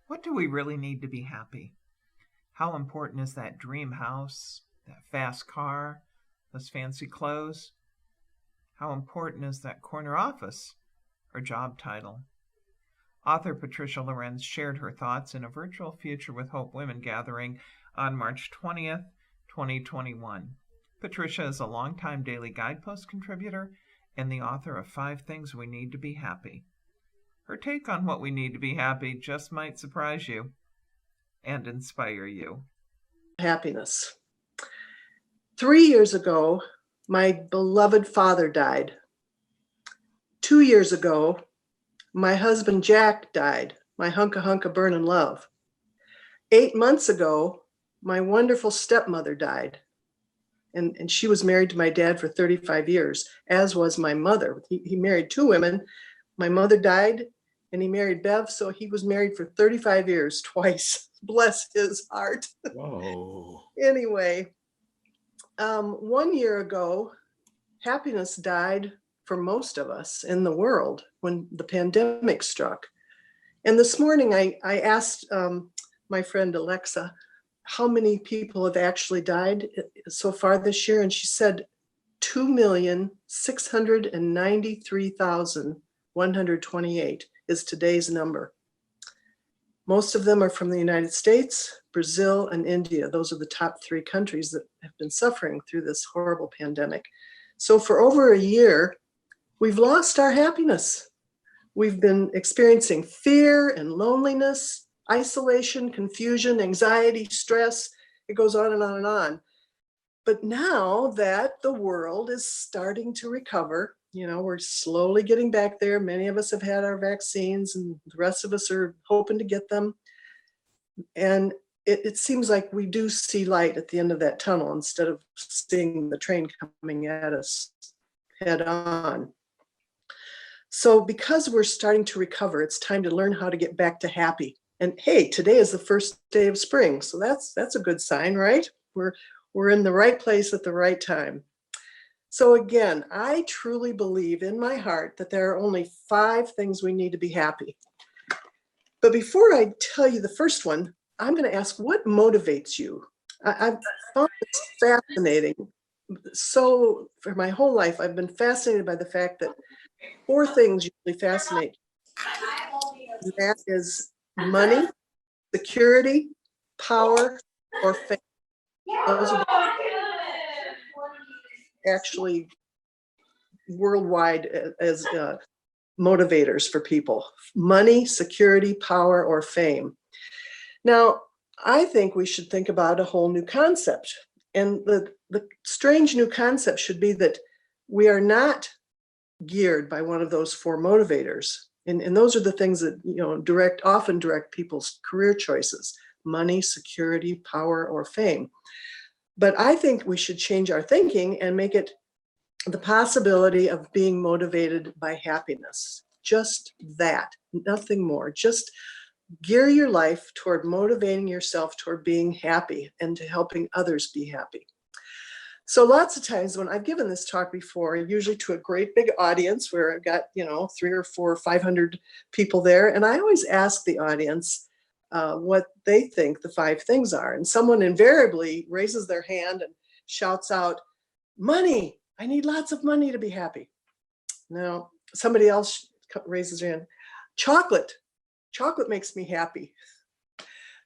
What do we really need to be happy? How important is that dream house, that fast car, those fancy clothes? How important is that corner office or job title? Author Patricia Lorenz shared her thoughts in a virtual Future with Hope Women gathering on March 20th, 2021. Patricia is a longtime Daily Guidepost contributor and the author of 5 Things We Need to Be Happy. Her take on what we need to be happy just might surprise you and inspire you. Happiness. 3 years ago, my beloved father died. 2 years ago, my husband Jack died, my hunka burnin' love. 8 months ago, my wonderful stepmother died. And she was married to my dad for 35 years, as was my mother. He married 2 women. My mother died, and he married Bev, so he was married for 35 years, twice. Bless his heart. Whoa. Anyway, 1 year ago, happiness died for most of us in the world when the pandemic struck. And this morning I asked my friend Alexa how many people have actually died so far this year, and she said 2,693,128 is today's number. Most of them are from the United States, Brazil, and India. Those are the top 3 countries that have been suffering through this horrible pandemic. So for over a year, we've lost our happiness. We've been experiencing fear and loneliness, isolation, confusion, anxiety, stress. It goes on and on and on. But now that the world is starting to recover, we're slowly getting back there. Many of us have had our vaccines, and the rest of us are hoping to get them. And it seems like we do see light at the end of that tunnel instead of seeing the train coming at us head on. So because we're starting to recover, it's time to learn how to get back to happy. And hey, today is the first day of spring, so that's a good sign, right? We're in the right place at the right time. So again, I truly believe in my heart that there are only 5 things we need to be happy. But before I tell you the first one, I'm going to ask, what motivates you? I've found this fascinating. So for my whole life, I've been fascinated by the fact that 4 things usually fascinate me. And that is money, security, power, or fame. Those are actually worldwide as motivators for people: money, security, power, or fame. Now, I think we should think about a whole new concept. And the strange new concept should be that we are not geared by one of those 4 motivators. And those are the things that often direct people's career choices: money, security, power, or fame. But I think we should change our thinking and make it the possibility of being motivated by happiness. Just that, nothing more. Just gear your life toward motivating yourself toward being happy and to helping others be happy. So lots of times when I've given this talk before, usually to a great big audience where I've got, 3 or 4 or 500 people there, and I always ask the audience what they think the 5 things are. And someone invariably raises their hand and shouts out, money. I need lots of money to be happy. Now, somebody else raises their hand. Chocolate. Chocolate makes me happy.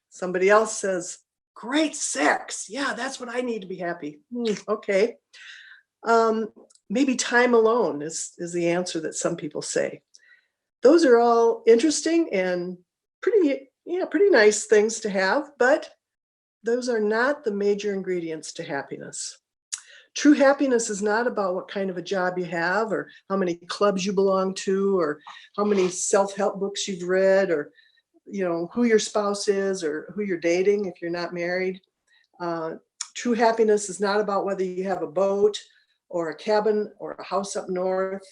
Somebody else says, great sex. Yeah, that's what I need to be happy. Okay. Maybe time alone is the answer that some people say. Those are all interesting and pretty nice things to have, but those are not the major ingredients to happiness. True happiness is not about what kind of a job you have, or how many clubs you belong to, or how many self-help books you've read, or who your spouse is, or who you're dating if you're not married. True happiness is not about whether you have a boat or a cabin or a house up north,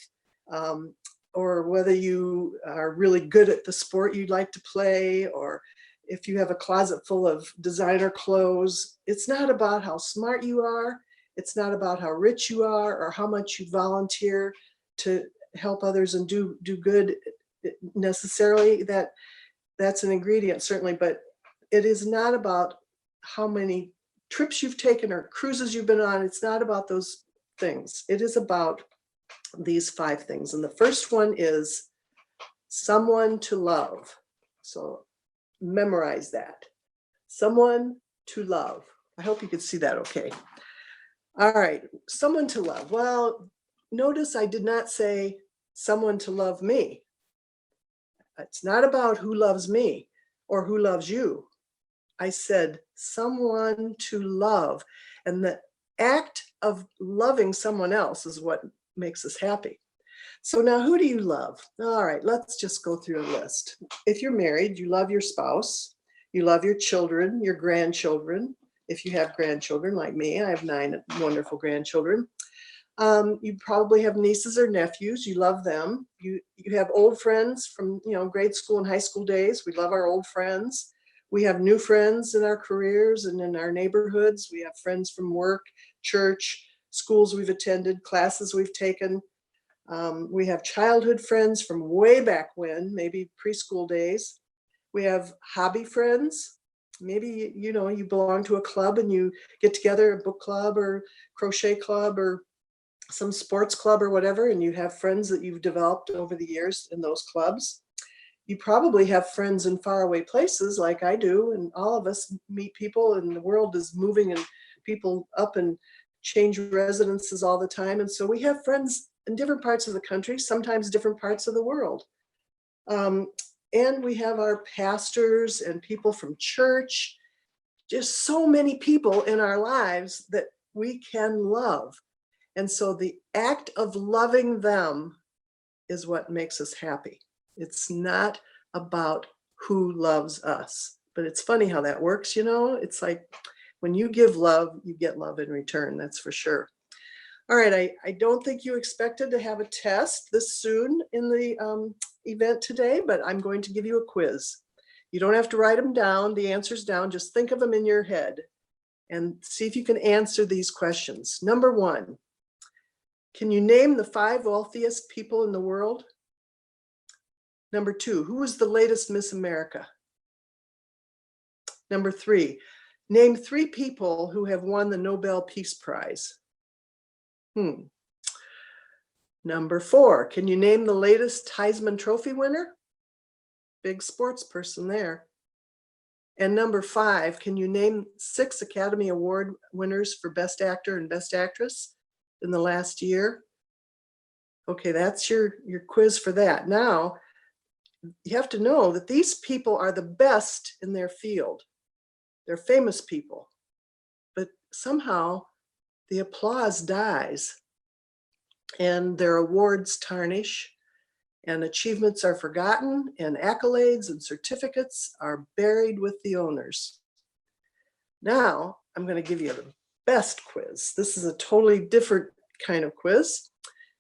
or whether you are really good at the sport you'd like to play, or if you have a closet full of designer clothes. It's not about how smart you are. It's not about how rich you are or how much you volunteer to help others and do good necessarily. That that's an ingredient, certainly, but it is not about how many trips you've taken or cruises you've been on. It's not about those things. It is about these 5 things. And the first one is someone to love. So memorize that. Someone to love. I hope you could see that okay. All right, someone to love. Well, notice I did not say someone to love me. It's not about who loves me or who loves you. I said someone to love. And the act of loving someone else is what makes us happy. So now who do you love? All right, let's just go through a list. If you're married, you love your spouse, you love your children, your grandchildren. If you have grandchildren like me, I have 9 wonderful grandchildren. You probably have nieces or nephews. You love them. You have old friends from grade school and high school days. We love our old friends. We have new friends in our careers and in our neighborhoods. We have friends from work, church, schools we've attended, classes we've taken. We have childhood friends from way back when, maybe preschool days. We have hobby friends. Maybe you belong to a club and you get together, a book club or crochet club or some sports club or whatever, and you have friends that you've developed over the years in those clubs. You probably have friends in faraway places like I do, and all of us meet people, and the world is moving and people up and change residences all the time. And so we have friends in different parts of the country, sometimes different parts of the world. And we have our pastors and people from church, just so many people in our lives that we can love. And so the act of loving them is what makes us happy. It's not about who loves us, but it's funny how that works. It's like when you give love, you get love in return. That's for sure. All right. I don't think you expected to have a test this soon in the event today, but I'm going to give you a quiz. You don't have to write them down, the answers down. Just think of them in your head and see if you can answer these questions. Number 1. Can you name the 5 wealthiest people in the world? Number 2, who is the latest Miss America? Number 3, name 3 people who have won the Nobel Peace Prize. Number 4, can you name the latest Heisman Trophy winner? Big sports person there. And number 5, can you name 6 Academy Award winners for Best Actor and Best Actress in the last year? Okay, that's your quiz for that. Now, you have to know that these people are the best in their field. They're famous people, but somehow the applause dies and their awards tarnish and achievements are forgotten and accolades and certificates are buried with the owners. Now, I'm going to give you the best quiz. This is a totally different kind of quiz.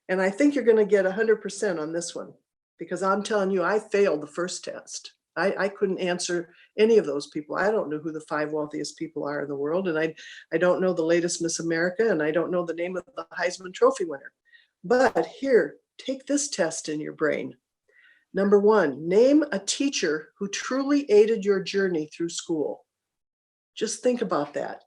And I think you're going to get 100% on this one because I'm telling you, I failed the first test. I couldn't answer any of those people. I don't know who the 5 wealthiest people are in the world. And I don't know the latest Miss America, and I don't know the name of the Heisman Trophy winner. But here, take this test in your brain. Number 1, name a teacher who truly aided your journey through school. Just think about that.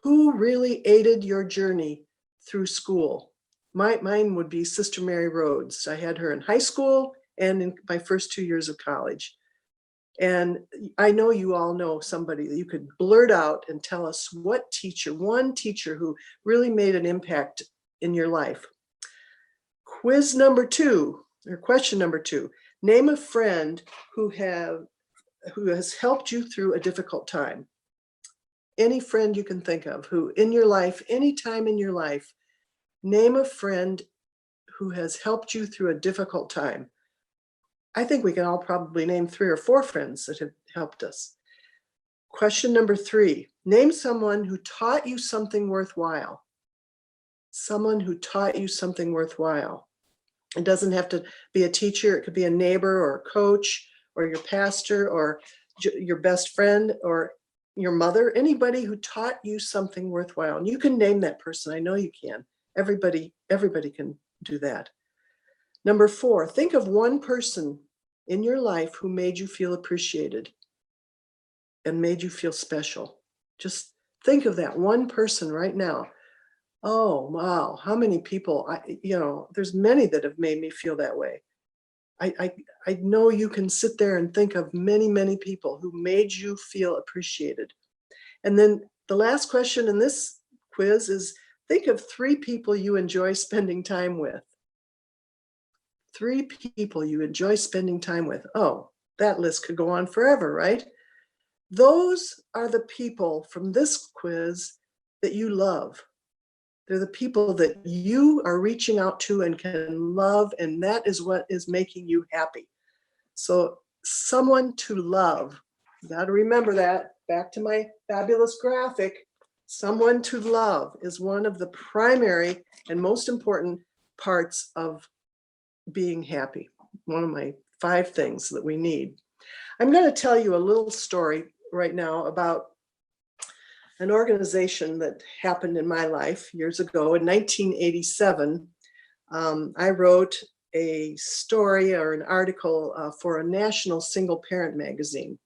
Who really aided your journey through school? Mine would be Sister Mary Rhodes. I had her in high school and in my first 2 years of college. And I know you all know somebody that you could blurt out and tell us what teacher, one teacher who really made an impact in your life. Quiz number 2, or question number 2, name a friend who has helped you through a difficult time. Any friend you can think of who in your life, any time in your life, name a friend who has helped you through a difficult time. I think we can all probably name 3 or 4 friends that have helped us. Question number 3, name someone who taught you something worthwhile. Someone who taught you something worthwhile. It doesn't have to be a teacher. It could be a neighbor or a coach or your pastor or your best friend or your mother, anybody who taught you something worthwhile. And you can name that person. I know you can. Everybody can do that. Number 4, think of one person in your life who made you feel appreciated and made you feel special? Just think of that one person right now. Oh, wow. How many people, there's many that have made me feel that way. I know you can sit there and think of many, many people who made you feel appreciated. And then the last question in this quiz is, think of 3 people you enjoy spending time with. 3 people you enjoy spending time with. Oh, that list could go on forever, right? Those are the people from this quiz that you love. They're the people that you are reaching out to and can love, and that is what is making you happy. So, someone to love. You got to remember that. Back to my fabulous graphic. Someone to love is one of the primary and most important parts of being happy. One of my 5 things that we need. I'm going to tell you a little story right now about an organization that happened in my life years ago. In 1987, I wrote a story or an article for a national single parent magazine,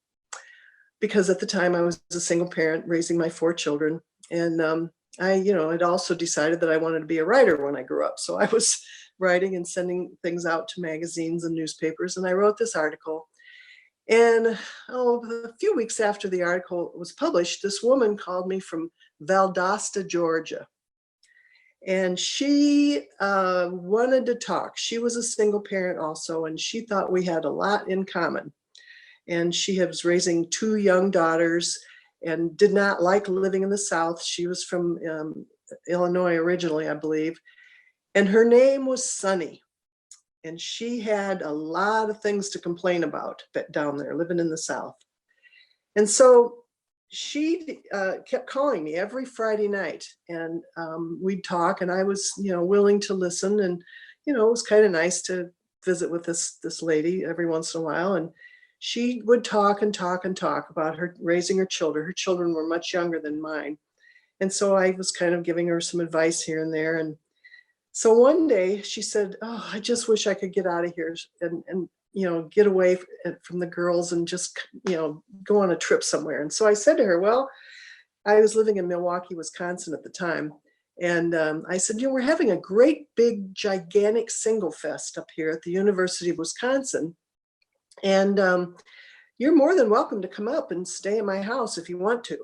because at the time I was a single parent raising my 4 children. And I had also decided that I wanted to be a writer when I grew up. So I was writing and sending things out to magazines and newspapers. And I wrote this article. And a few weeks after the article was published, this woman called me from Valdosta, Georgia. And she wanted to talk. She was a single parent also, and she thought we had a lot in common. And she was raising 2 young daughters and did not like living in the South. She was from Illinois originally, I believe. And her name was Sunny. And she had a lot of things to complain about down there, living in the South. And so she kept calling me every Friday night, and we'd talk, and I was, willing to listen. And, it was kind of nice to visit with this lady every once in a while. And she would talk and talk and talk about her raising her children. Her children were much younger than mine. And so I was kind of giving her some advice here and there. And so one day she said, "Oh, I just wish I could get out of here and get away from the girls and just, go on a trip somewhere." And so I said to her, well, I was living in Milwaukee, Wisconsin at the time. And I said, we're having a great big gigantic single fest up here at the University of Wisconsin. And you're more than welcome to come up and stay at my house if you want to.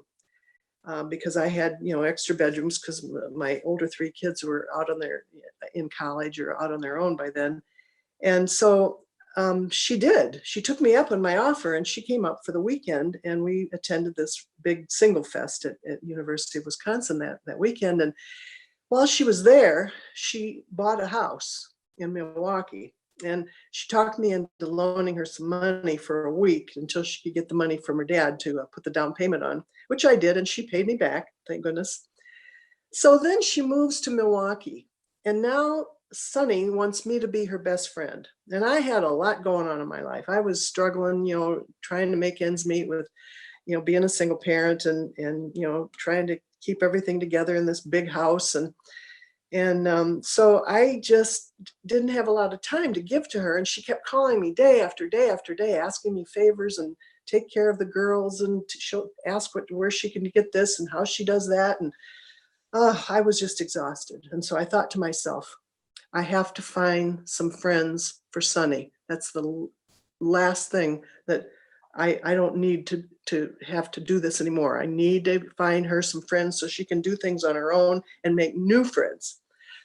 Because I had, extra bedrooms, because my older 3 kids were out in college or out on their own by then. And so she did. She took me up on my offer, and she came up for the weekend, and we attended this big single fest at University of Wisconsin that weekend. And while she was there, she bought a house in Milwaukee. And she talked me into loaning her some money for a week until she could get the money from her dad to put the down payment on, which I did, and she paid me back, thank goodness. So then she moves to Milwaukee, and now Sunny wants me to be her best friend. And I had a lot going on in my life. I was struggling, trying to make ends meet with, being a single parent and trying to keep everything together in this big house. And so I just didn't have a lot of time to give to her. And she kept calling me day after day after day, asking me favors and take care of the girls and ask where she can get this and how she does that. And I was just exhausted. And so I thought to myself, I have to find some friends for Sunny. That's the last thing that I don't need to have to do this anymore. I need to find her some friends so she can do things on her own and make new friends.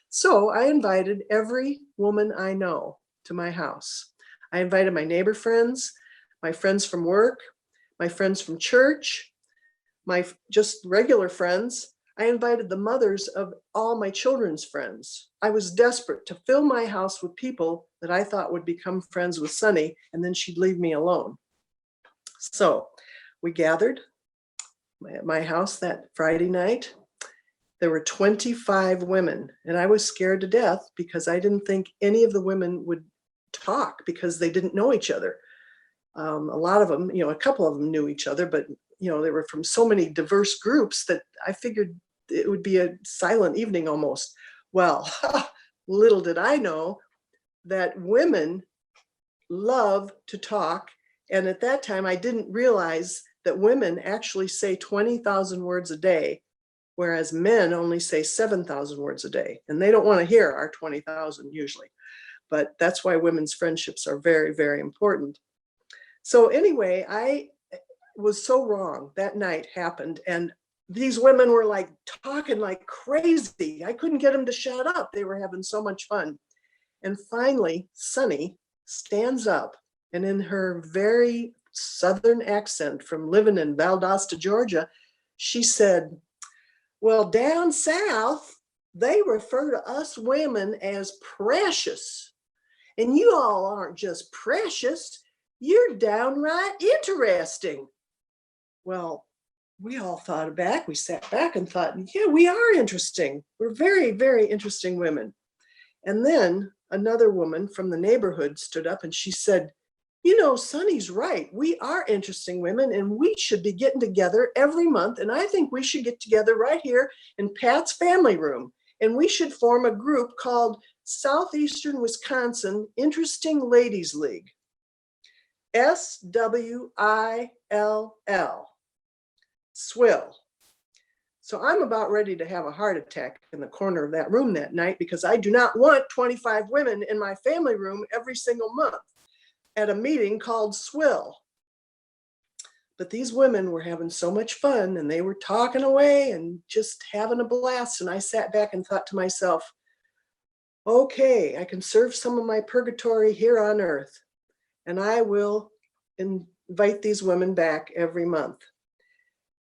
So I invited every woman I know to my house. I invited my neighbor friends, my friends from work, my friends from church, my just regular friends. I invited the mothers of all my children's friends. I was desperate to fill my house with people that I thought would become friends with Sunny, and then she'd leave me alone. So we gathered at my house that Friday night. There were 25 women, and I was scared to death because I didn't think any of the women would talk because they didn't know each other. A lot of them, a couple of them knew each other, but they were from so many diverse groups that I figured it would be a silent evening almost. Well, little did I know that women love to talk. And at that time, I didn't realize that women actually say 20,000 words a day, whereas men only say 7,000 words a day. And they don't want to hear our 20,000 usually. But that's why women's friendships are very, very important. So anyway, I was so wrong. That night happened, and these women were like talking like crazy. I couldn't get them to shut up. They were having so much fun. And finally, Sunny stands up, and in her very Southern accent from living in Valdosta, Georgia, she said, well, down south, they refer to us women as precious. And you all aren't just precious, you're downright interesting. Well, we all thought back. We sat back and thought, yeah, we are interesting. We're very, very interesting women. And then another woman from the neighborhood stood up and she said, you know, Sunny's right. We are interesting women and we should be getting together every month. And I think we should get together right here in Pat's family room. And we should form a group called Southeastern Wisconsin Interesting Ladies League. SWILL. Swill. So I'm about ready to have a heart attack in the corner of that room that night because I do not want 25 women in my family room every single month at a meeting called Swill. But these women were having so much fun and they were talking away and just having a blast. And I sat back and thought to myself, okay, I can serve some of my purgatory here on earth and I will invite these women back every month.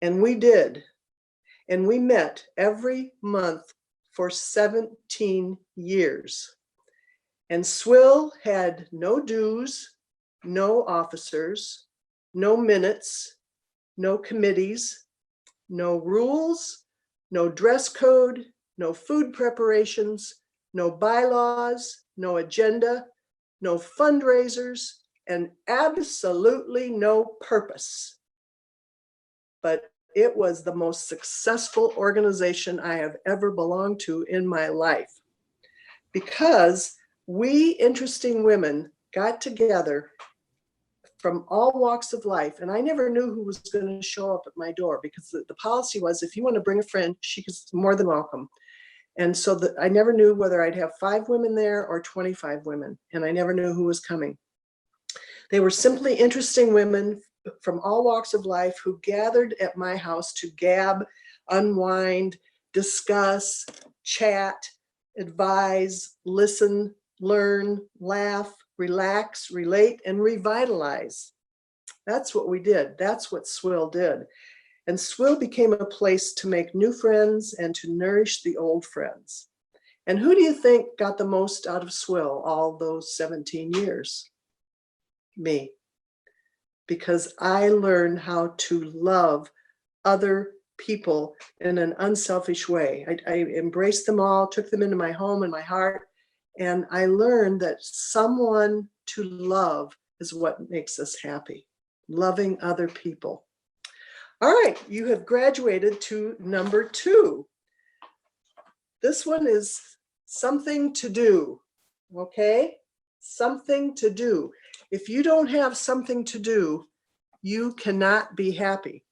And we did. And we met every month for 17 years. And Swill had no dues, no officers, no minutes, no committees, no rules, no dress code, no food preparations, no bylaws, no agenda, no fundraisers, and absolutely no purpose. But it was the most successful organization I have ever belonged to in my life because we interesting women got together from all walks of life. And I never knew who was going to show up at my door because the policy was if you want to bring a friend, she's more than welcome. And so I never knew whether I'd have 5 women there or 25 women. And I never knew who was coming. They were simply interesting women from all walks of life who gathered at my house to gab, unwind, discuss, chat, advise, listen, learn, laugh, relax, relate, and revitalize. That's what we did. That's what Swill did. And Swill became a place to make new friends and to nourish the old friends. And who do you think got the most out of Swill all those 17 years? Me. Because I learned how to love other people in an unselfish way. I embraced them all, took them into my home and my heart, and I learned that someone to love is what makes us happy, loving other people. All right, you have graduated to number 2. This one is something to do, okay? Something to do. If you don't have something to do, you cannot be happy.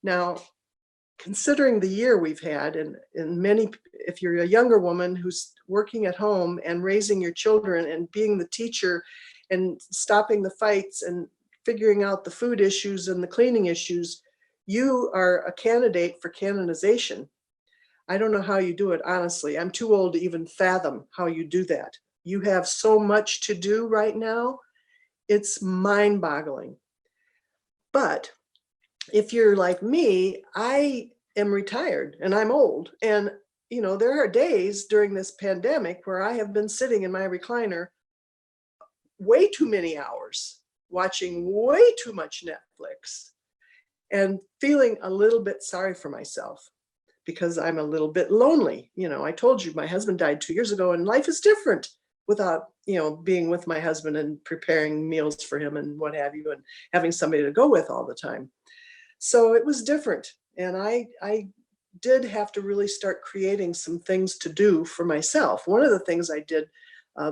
Now, considering the year we've had, and many, if you're a younger woman who's working at home and raising your children and being the teacher and stopping the fights and figuring out the food issues and the cleaning issues, you are a candidate for canonization. I don't know how you do it, honestly. I'm too old to even fathom how you do that. You have so much to do right now. It's mind-boggling. But if you're like me, I am retired and I'm old. And, you know, there are days during this pandemic where I have been sitting in my recliner way too many hours, watching way too much Netflix and feeling a little bit sorry for myself because I'm a little bit lonely. You know, I told you my husband died 2 years ago and life is different without, you know, being with my husband and preparing meals for him and what have you and having somebody to go with all the time. So it was different. And I did have to really start creating some things to do for myself. One of the things I did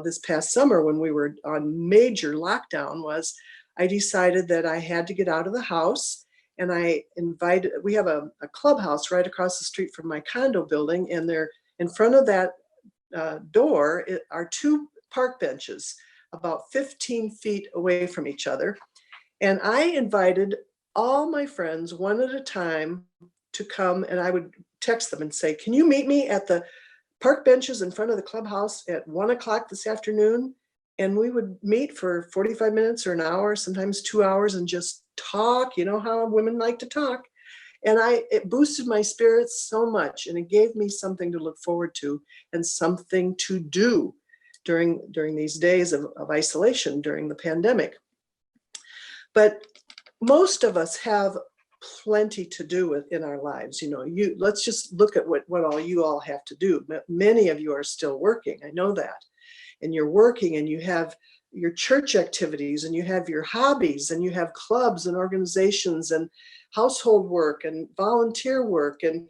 this past summer when we were on major lockdown was I decided that I had to get out of the house, and we have a clubhouse right across the street from my condo building, and there in front of that door are two park benches about 15 feet away from each other. And I invited all my friends one at a time to come, and I would text them and say, can you meet me at the park benches in front of the clubhouse at 1 o'clock this afternoon? And we would meet for 45 minutes or an hour, sometimes 2 hours, and just talk. You know how women like to talk. And it boosted my spirits so much, and it gave me something to look forward to and something to do during these days of isolation during the pandemic. But most of us have plenty to do in our lives. Let's just look at what all you all have to do. Many of you are still working. I know that. And you're working, and you have your church activities, and you have your hobbies, and you have clubs and organizations and household work and volunteer work, and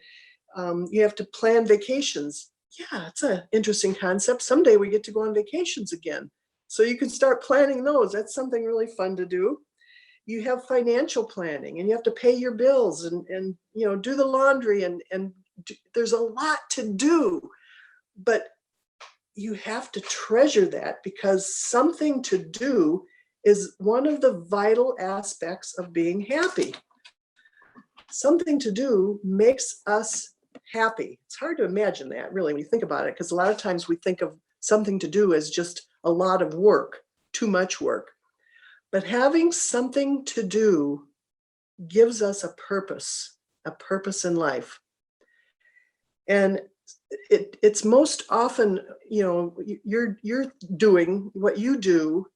you have to plan vacations. Yeah, it's an interesting concept. Someday we get to go on vacations again. So you can start planning those. That's something really fun to do. You have financial planning, and you have to pay your bills and do the laundry, and there's a lot to do. But you have to treasure that, because something to do is one of the vital aspects of being happy. Something to do makes us happy. It's hard to imagine that, really, when you think about it, because a lot of times we think of something to do as just a lot of work, too much work. But having something to do gives us a purpose in life. And it's most often, you're doing what you do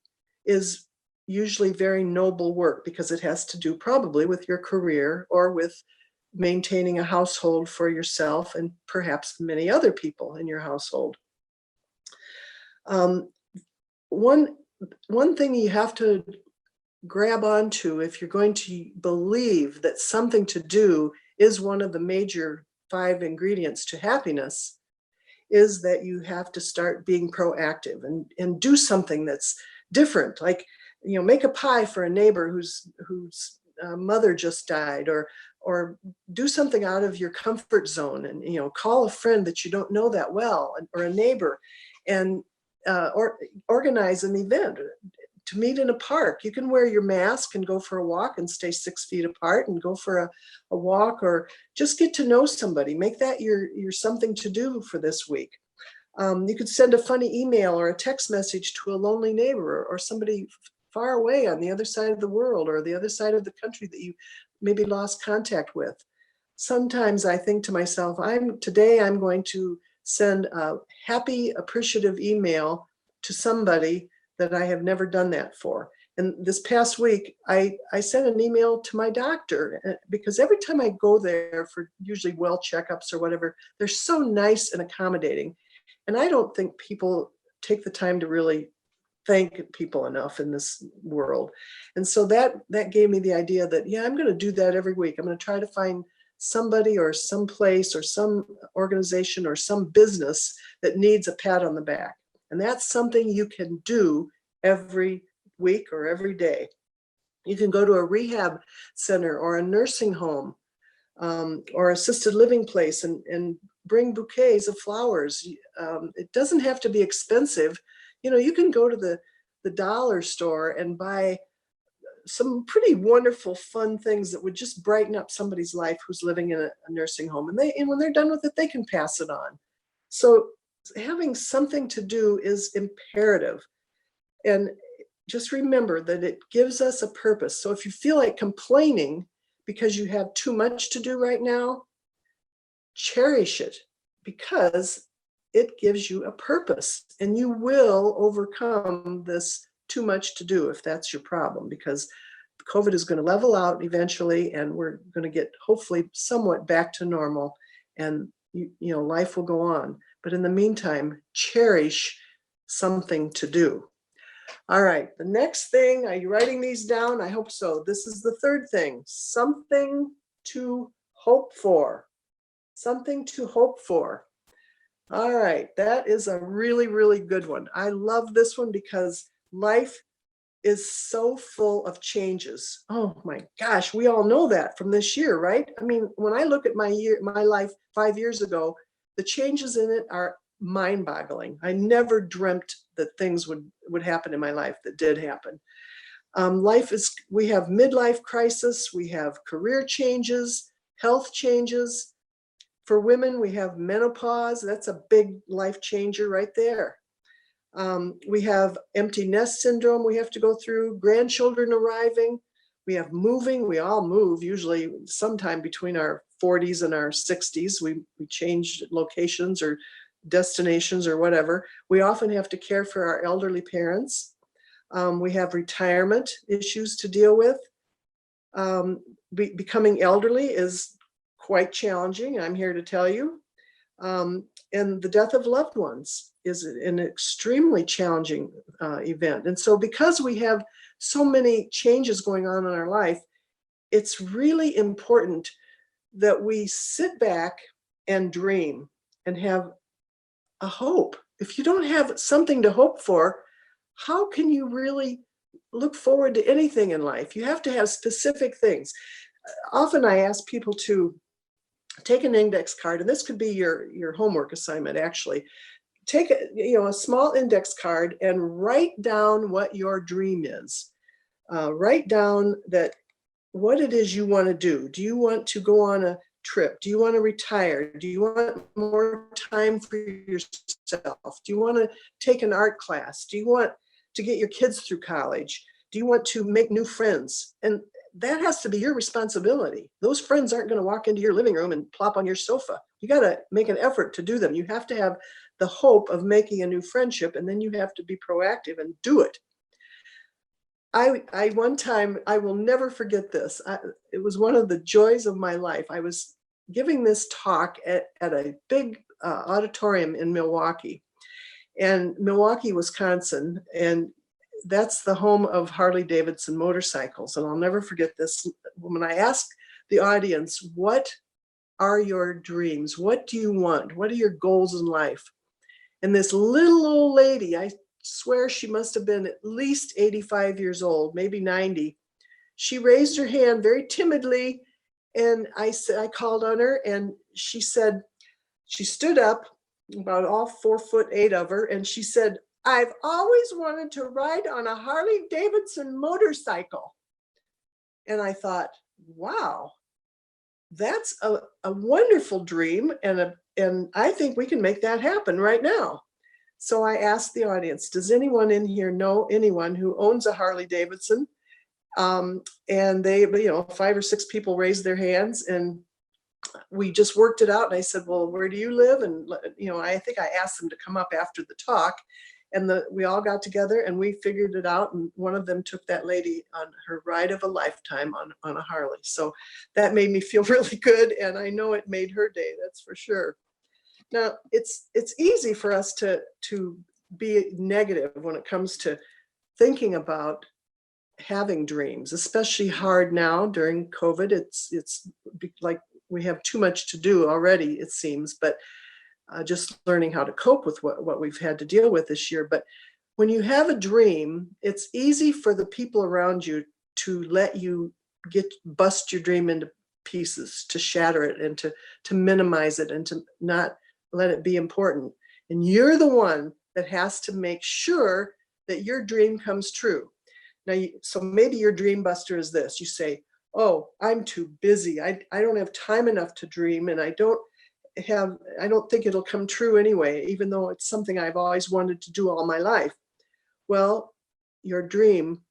is usually very noble work, because it has to do probably with your career or with maintaining a household for yourself and perhaps many other people in your household. One thing you have to grab onto if you're going to believe that something to do is one of the major 5 ingredients to happiness is that you have to start being proactive and do something that's different, like make a pie for a neighbor whose mother just died, or do something out of your comfort zone, and call a friend that you don't know that well, or a neighbor, and or organize an event to meet in a park. You can wear your mask and go for a walk and stay 6 feet apart and go for a walk, or just get to know somebody. Make that your something to do for this week. You could send a funny email or a text message to a lonely neighbor or somebody far away on the other side of the world or the other side of the country that you maybe lost contact with. Sometimes I think to myself, today I'm going to send a happy, appreciative email to somebody that I have never done that for. And this past week, I sent an email to my doctor, because every time I go there for usually well checkups or whatever, they're so nice and accommodating. And I don't think people take the time to really thank people enough in this world. And so that gave me the idea that, yeah, I'm going to do that every week. I'm going to try to find somebody or some place or some organization or some business that needs a pat on the back. And that's something you can do every week or every day. You can go to a rehab center or a nursing home or assisted living place and bring bouquets of flowers. It doesn't have to be expensive. You can go to the dollar store and buy some pretty wonderful, fun things that would just brighten up somebody's life who's living in a nursing home. And when they're done with it, they can pass it on. So having something to do is imperative. And just remember that it gives us a purpose. So if you feel like complaining because you have too much to do right now, cherish it, because it gives you a purpose, and you will overcome this too much to do if that's your problem, because COVID is going to level out eventually, and we're going to get hopefully somewhat back to normal, and life will go on. But in the meantime, cherish something to do. All right, the next thing, are you writing these down? I hope so. This is the third thing, something to hope for. Something to hope for. All right, that is a really, really good one. I love this one because life is so full of changes. Oh my gosh, we all know that from this year, right? I mean, when I look at my life 5 years ago, the changes in it are mind-boggling. I never dreamt that things would happen in my life that did happen. We have midlife crisis, we have career changes, health changes. For women, we have menopause. That's a big life changer right there. We have empty nest syndrome we have to go through, grandchildren arriving. We have moving. We all move usually sometime between our 40s and our 60s. We change locations or destinations or whatever. We often have to care for our elderly parents. We have retirement issues to deal with. Becoming elderly is quite challenging, I'm here to tell you. And the death of loved ones is an extremely challenging event. And so because we have so many changes going on in our life, it's really important that we sit back and dream and have a hope. If you don't have something to hope for, how can you really look forward to anything in life? You have to have specific things. Often I ask people to take an index card, and this could be your homework assignment actually. Take a small index card and write down what your dream is. Write down what it is you want to do. Do you want to go on a trip? Do you want to retire? Do you want more time for yourself? Do you want to take an art class? Do you want to get your kids through college? Do you want to make new friends? And that has to be your responsibility. Those friends aren't going to walk into your living room and plop on your sofa. You got to make an effort to do them. You have to have the hope of making a new friendship, and then you have to be proactive and do it. I one time, I will never forget this. It was one of the joys of my life. I was giving this talk at a big auditorium in Milwaukee, Wisconsin, and that's the home of Harley Davidson motorcycles. And I'll never forget this. When I asked the audience, what are your dreams? What do you want? What are your goals in life? And this little old lady, I swear she must have been at least 85 years old, maybe 90. She raised her hand very timidly, and I called on her, and she said, she stood up, about all 4'8" of her, and she said, "I've always wanted to ride on a Harley Davidson motorcycle." And I thought, wow, that's a wonderful dream, and I think we can make that happen right now. So I asked the audience, does anyone in here know anyone who owns a Harley Davidson? And they, 5 or 6 people raised their hands, and we just worked it out. And I said, well, where do you live? And, I think I asked them to come up after the talk, and we all got together and we figured it out. And one of them took that lady on her ride of a lifetime on a Harley. So that made me feel really good. And I know it made her day, that's for sure. Now, it's easy for us to be negative when it comes to thinking about having dreams, especially hard now during COVID. It's like we have too much to do already, it seems, but just learning how to cope with what we've had to deal with this year. But when you have a dream, it's easy for the people around you to let you bust your dream into pieces, to shatter it, and to minimize it, and to not let it be important. And you're the one that has to make sure that your dream comes true. Now, so maybe your dream buster is this. You say, oh, I'm too busy. I don't have time enough to dream, and I don't think it'll come true anyway, even though it's something I've always wanted to do all my life. Well, your dream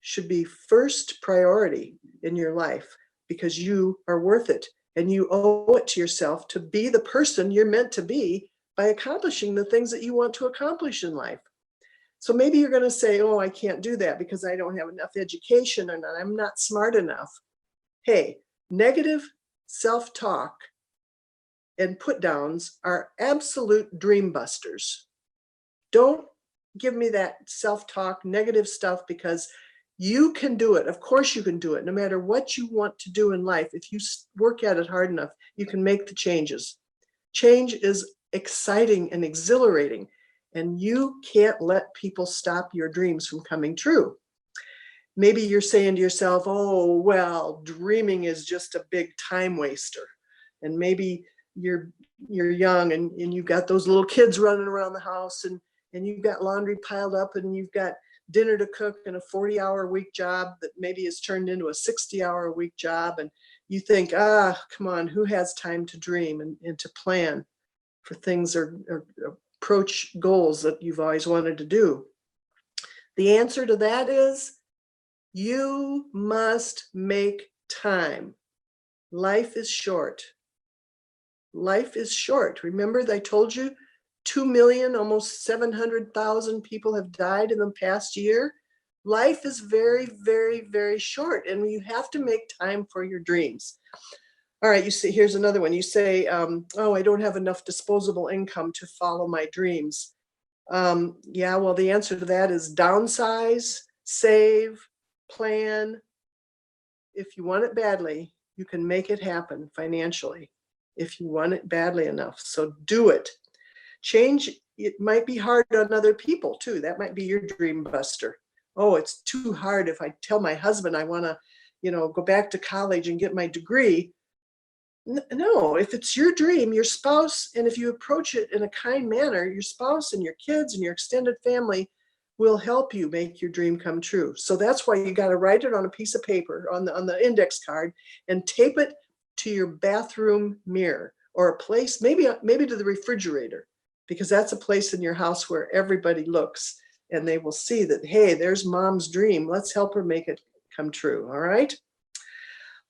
should be first priority in your life, because you are worth it, and you owe it to yourself to be the person you're meant to be by accomplishing the things that you want to accomplish in life. So maybe you're going to say, oh, I can't do that because I don't have enough education, and I'm not smart enough. Hey, negative self-talk and put downs are absolute dream busters. Don't give me that self-talk, negative stuff, because you can do it. Of course you can do it. No matter what you want to do in life, if you work at it hard enough, you can make the changes. Change is exciting and exhilarating. And you can't let people stop your dreams from coming true. Maybe you're saying to yourself, oh, well, dreaming is just a big time waster. And maybe you're young and you've got those little kids running around the house and you've got laundry piled up and you've got dinner to cook and a 40-hour-a-week job that maybe is turned into a 60-hour-a-week job. And you think, come on, who has time to dream and to plan for things or approach goals that you've always wanted to do? The answer to that is you must make time. Life is short. Life is short. Remember, I told you 2 million, almost 700,000 people have died in the past year. Life is very, very, very short, and you have to make time for your dreams. All right, you see, here's another one. You say, oh, I don't have enough disposable income to follow my dreams. Yeah, well, the answer to that is downsize, save, plan. If you want it badly, you can make it happen financially if you want it badly enough. So do it. Change, it might be hard on other people too. That might be your dream buster. Oh, it's too hard if I tell my husband I want to, go back to college and get my degree. No, if it's your dream, your spouse, and if you approach it in a kind manner, your spouse and your kids and your extended family will help you make your dream come true. So that's why you got to write it on a piece of paper on the index card and tape it to your bathroom mirror or a place, maybe to the refrigerator, because that's a place in your house where everybody looks and they will see that, hey, there's mom's dream. Let's help her make it come true. All right.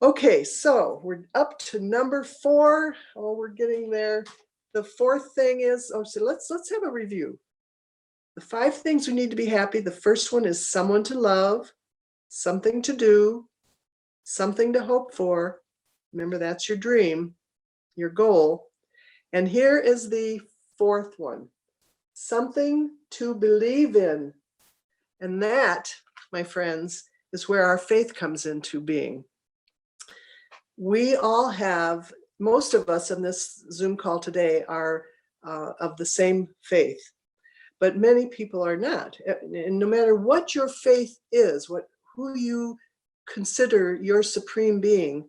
Okay, so we're up to number 4. Oh, we're getting there. The fourth thing is, so let's have a review. The 5 things we need to be happy. The first one is someone to love, something to do, something to hope for. Remember, that's your dream, your goal. And here is the 4th one, something to believe in. And that, my friends, is where our faith comes into being. We all have, most of us in this Zoom call today are of the same faith, but many people are not. And no matter what your faith is, who you consider your supreme being,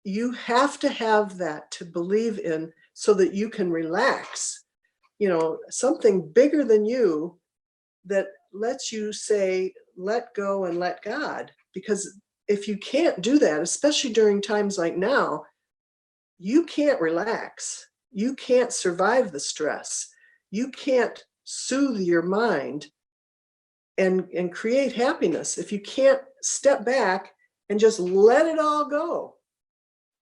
you have to have that to believe in so that you can relax. Something bigger than you that lets you say, let go and let God. Because if you can't do that, especially during times like now, you can't relax. You can't survive the stress. You can't soothe your mind and create happiness if you can't step back and just let it all go.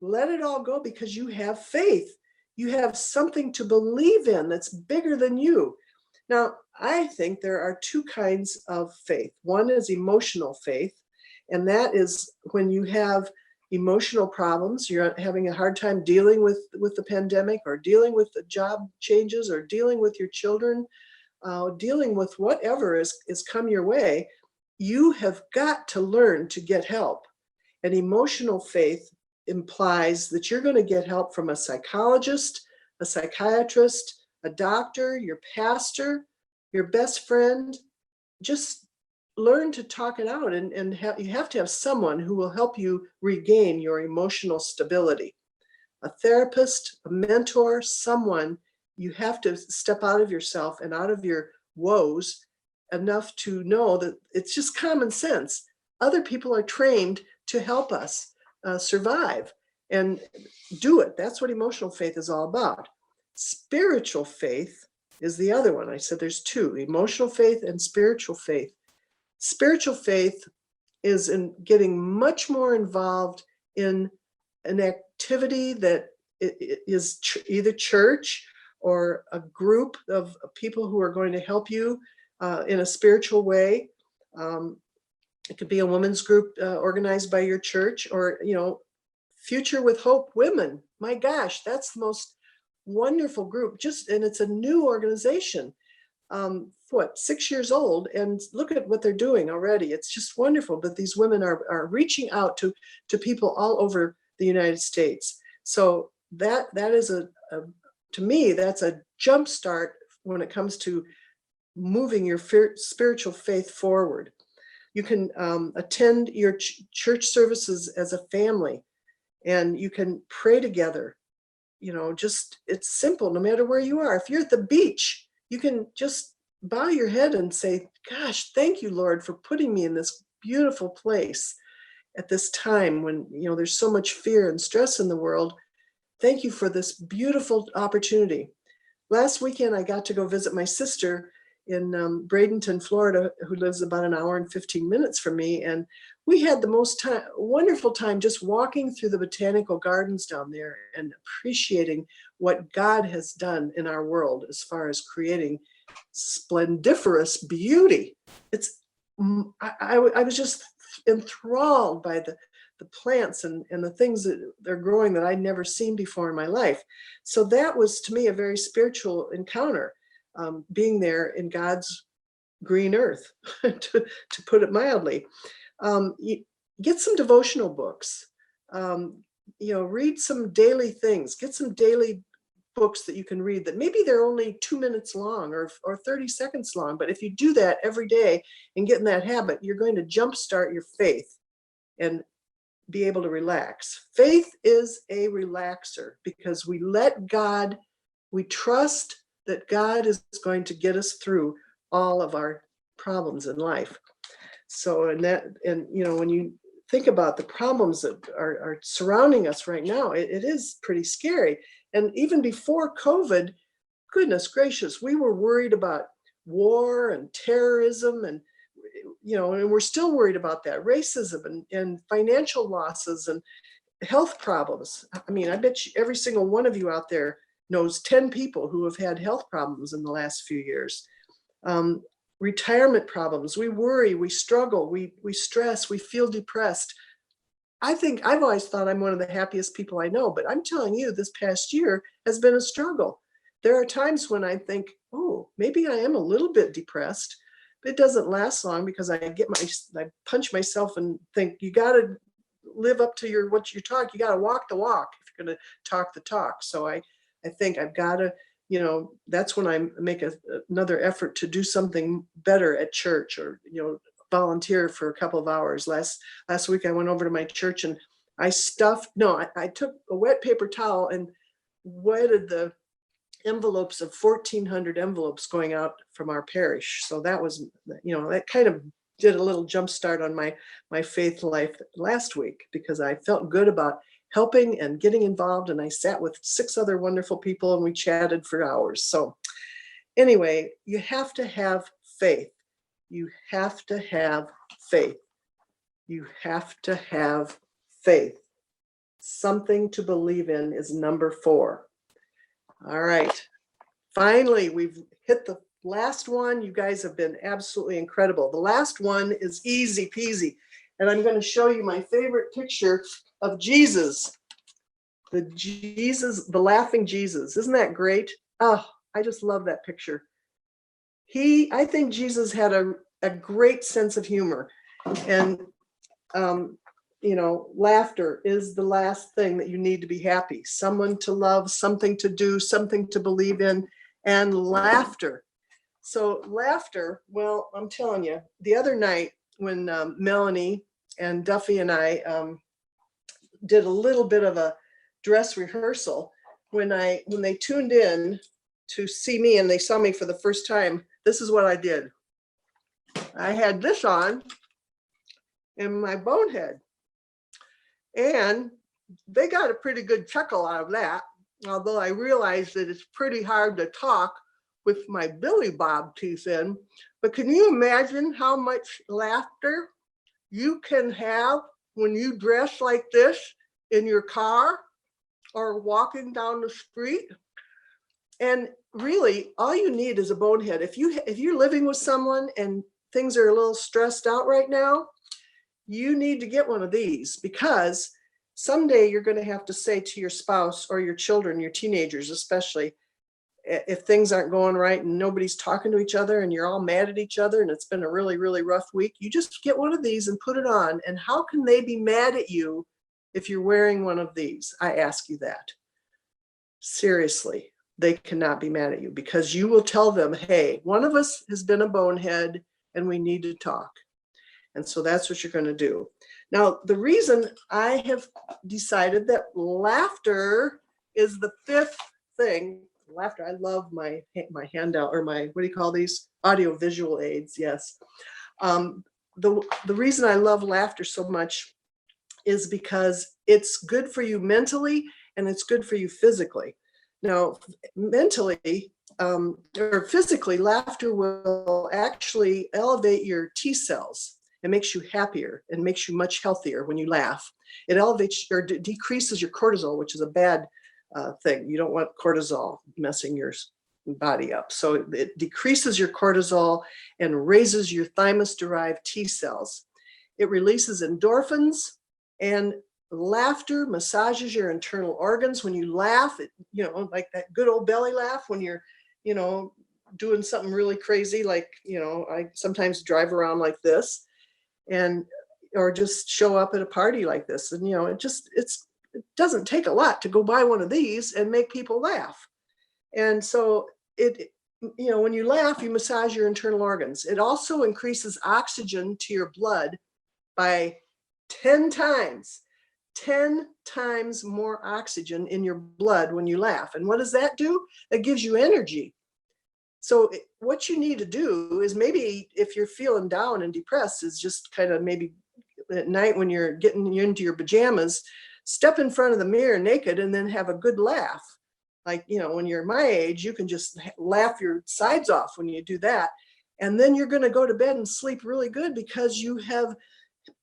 Let it all go because you have faith. You have something to believe in that's bigger than you. Now, I think there are 2 kinds of faith. One is emotional faith, and that is when you have emotional problems, you're having a hard time dealing with the pandemic or dealing with the job changes or dealing with your children, dealing with whatever is come your way, you have got to learn to get help. And emotional faith implies that you're going to get help from a psychologist, a psychiatrist, a doctor, your pastor, your best friend. Just learn to talk it out, and you have to have someone who will help you regain your emotional stability. A therapist, a mentor, someone. You have to step out of yourself and out of your woes enough to know that it's just common sense. Other people are trained to help us survive and do it. That's what emotional faith is all about. Spiritual faith is the other one. I said there's 2, emotional faith and spiritual faith. Spiritual faith is in getting much more involved in an activity that is either church or a group of people who are going to help you in a spiritual way. It could be a women's group organized by your church, or, Future with Hope Women. My gosh, that's the most wonderful group. And it's a new organization. 6 years old, and look at what they're doing already. It's just wonderful that these women are reaching out to people all over the United States. So that is a to me, that's a jump start when it comes to moving your spiritual faith forward. You can attend your church services as a family, and you can pray together. Just it's simple, no matter where you are. If you're at the beach, you can just bow your head and say, gosh, thank you, Lord, for putting me in this beautiful place at this time when there's so much fear and stress in the world. Thank you for this beautiful opportunity. Last weekend, I got to go visit my sister in Bradenton, Florida, who lives about an hour and 15 minutes from me. And we had the most wonderful time just walking through the botanical gardens down there and appreciating what God has done in our world as far as creating splendiferous beauty. I was just enthralled by the plants and the things that they're growing that I'd never seen before in my life. So that was, to me, a very spiritual encounter, being there in God's green earth, to put it mildly. Get some devotional books, read some daily things, get some daily books that you can read that maybe they're only 2 minutes long or 30 seconds long. But if you do that every day and get in that habit, you're going to jumpstart your faith and be able to relax. Faith is a relaxer because we let God, we trust that God is going to get us through all of our problems in life. So, when you think about the problems that are surrounding us right now, it is pretty scary. And even before COVID, goodness gracious, we were worried about war and terrorism and we're still worried about that, racism and financial losses and health problems. I mean, I bet you every single one of you out there knows 10 people who have had health problems in the last few years. Retirement problems. We worry, we struggle, we stress, we feel depressed. I think I've always thought I'm one of the happiest people I know, but I'm telling you, this past year has been a struggle. There are times when I think, oh, maybe I am a little bit depressed. But it doesn't last long because I punch myself and think, you got to live up to what you talk. You got to walk the walk if you're going to talk the talk. So I think I've got to, that's when I make another effort to do something better at church or, volunteer for a couple of hours. Last week, I went over to my church and I took a wet paper towel and wetted the envelopes of 1,400 envelopes going out from our parish. So that was, that kind of did a little jump start on my faith life last week because I felt good about helping and getting involved. And I sat with 6 other wonderful people and we chatted for hours. So anyway, you have to have faith. You have to have faith. You have to have faith. Something to believe in is number 4. All right. Finally, we've hit the last one. You guys have been absolutely incredible. The last one is easy peasy. And I'm going to show you my favorite picture of Jesus. The laughing Jesus. Isn't that great? Oh, I just love that picture. I think Jesus had a great sense of humor. And laughter is the last thing that you need to be happy. Someone to love, something to do, something to believe in, and laughter. So laughter, well, I'm telling you, the other night when Melanie and Duffy and I did a little bit of a dress rehearsal, when they tuned in to see me and they saw me for the first time, this is what I did. I had this on and my bonehead. And they got a pretty good chuckle out of that, although I realized that it's pretty hard to talk with my Billy Bob teeth in. But can you imagine how much laughter you can have when you dress like this in your car or walking down the street? And really, all you need is a bonehead. If you're living with someone and things are a little stressed out right now, you need to get one of these, because someday you're going to have to say to your spouse or your children, your teenagers especially, if things aren't going right and nobody's talking to each other and you're all mad at each other and it's been a really, really rough week, you just get one of these and put it on. And how can they be mad at you if you're wearing one of these? I ask you that. Seriously, they cannot be mad at you, because you will tell them, hey, one of us has been a bonehead and we need to talk. And so that's what you're going to do. Now, the reason I have decided that laughter is the fifth thing, laughter, I love my handout, or my, what do you call these? Audio visual aids, yes. The reason I love laughter so much is because it's good for you mentally and it's good for you physically. Now, mentally or physically, laughter will actually elevate your T cells. It makes you happier and makes you much healthier when you laugh. It elevates or decreases your cortisol, which is a bad thing. You don't want cortisol messing your body up. So it decreases your cortisol and raises your thymus-derived T cells. It releases endorphins, and laughter massages your internal organs. When you laugh, like that good old belly laugh when you're, doing something really crazy, like, I sometimes drive around like this, and or just show up at a party like this, and it doesn't take a lot to go buy one of these and make people laugh. And so when you laugh, you massage your internal organs. It also increases oxygen to your blood by 10 times more oxygen in your blood when you laugh. And what does that do? It gives you energy. So what you need to do is, maybe if you're feeling down and depressed, is just kind of maybe at night when you're getting into your pajamas, step in front of the mirror naked and then have a good laugh. Like, when you're my age, you can just laugh your sides off when you do that. And then you're going to go to bed and sleep really good, because you have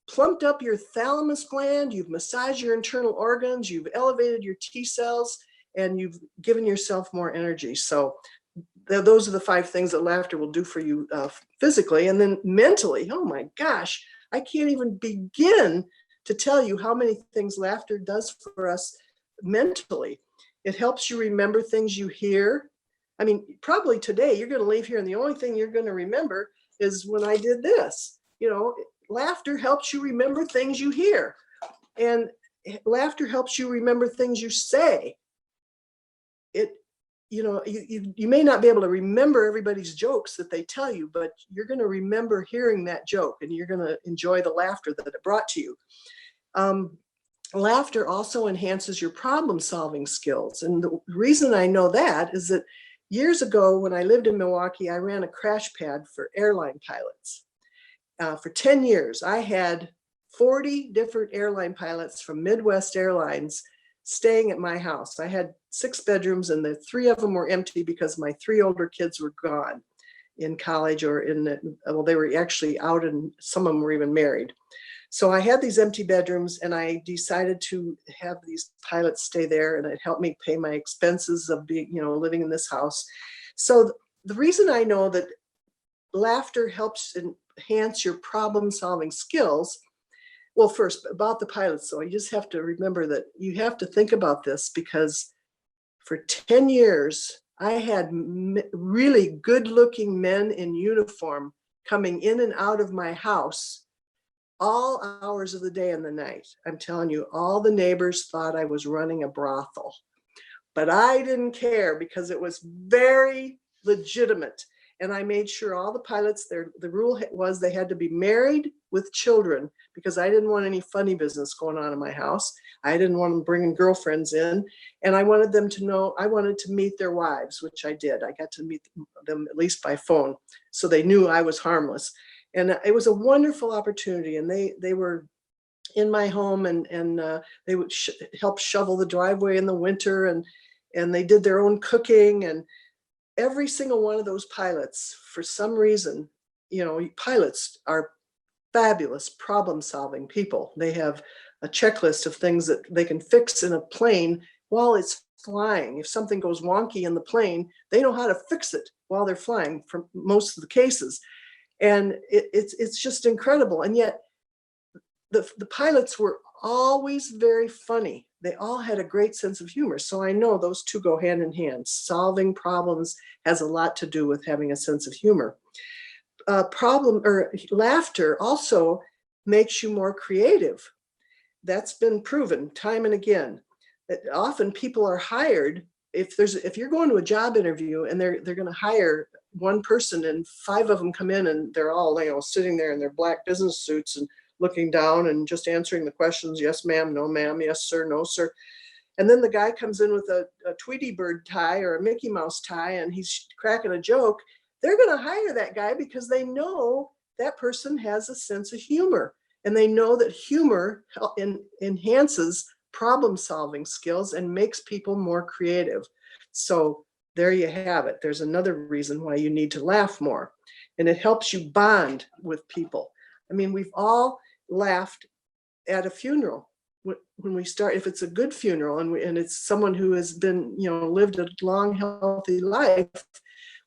plumped up your thalamus gland, you've massaged your internal organs, you've elevated your T cells, and you've given yourself more energy. So those are the 5 things that laughter will do for you physically. And then mentally, oh my gosh, I can't even begin to tell you how many things laughter does for us mentally. It helps you remember things you hear. I mean, probably today you're going to leave here and the only thing you're going to remember is when I did this. Laughter helps you remember things you hear, and laughter helps you remember things you say. You may not be able to remember everybody's jokes that they tell you, but you're going to remember hearing that joke, and you're going to enjoy the laughter that it brought to you. Laughter also enhances your problem-solving skills. And the reason I know that is that years ago, when I lived in Milwaukee, I ran a crash pad for airline pilots. For 10 years, I had 40 different airline pilots from Midwest Airlines staying at my house. I had 6 bedrooms, and the 3 of them were empty because my 3 older kids were gone in college, or they were actually out, and some of them were even married. So I had these empty bedrooms, and I decided to have these pilots stay there, and it helped me pay my expenses of being, living in this house. So the reason I know that laughter helps enhance your problem-solving skills, well, first, about the pilots, so you just have to remember that you have to think about this, because for 10 years, I had really good-looking men in uniform coming in and out of my house all hours of the day and the night. I'm telling you, all the neighbors thought I was running a brothel, but I didn't care, because it was very legitimate. And I made sure all the pilots, the rule was they had to be married with children, because I didn't want any funny business going on in my house. I didn't want them bringing girlfriends in. And I wanted them to know, I wanted to meet their wives, which I did. I got to meet them at least by phone, so they knew I was harmless. And it was a wonderful opportunity. And they were in my home, and they would help shovel the driveway in the winter, and they did their own cooking. And every single one of those pilots, for some reason, pilots are fabulous problem-solving people. They have a checklist of things that they can fix in a plane while it's flying. If something goes wonky in the plane, they know how to fix it while they're flying for most of the cases. And it's just incredible. And yet the pilots were always very funny. They all had a great sense of humor. So I know those two go hand in hand. Solving problems has a lot to do with having a sense of humor. Laughter also makes you more creative. That's been proven time and again. Often people are hired if you're going to a job interview and they're going to hire one person and 5 of them come in and they're all, sitting there in their black business suits and looking down and just answering the questions, yes ma'am, no ma'am, yes sir, no sir. And then the guy comes in with a Tweety Bird tie or a Mickey Mouse tie and he's cracking a joke. They're going to hire that guy because they know that person has a sense of humor, and they know that humor enhances problem-solving skills and makes people more creative. So there you have it. There's another reason why you need to laugh more, and it helps you bond with people. I mean, we've all laughed at a funeral when we start, if it's a good funeral and it's someone who has been, lived a long, healthy life.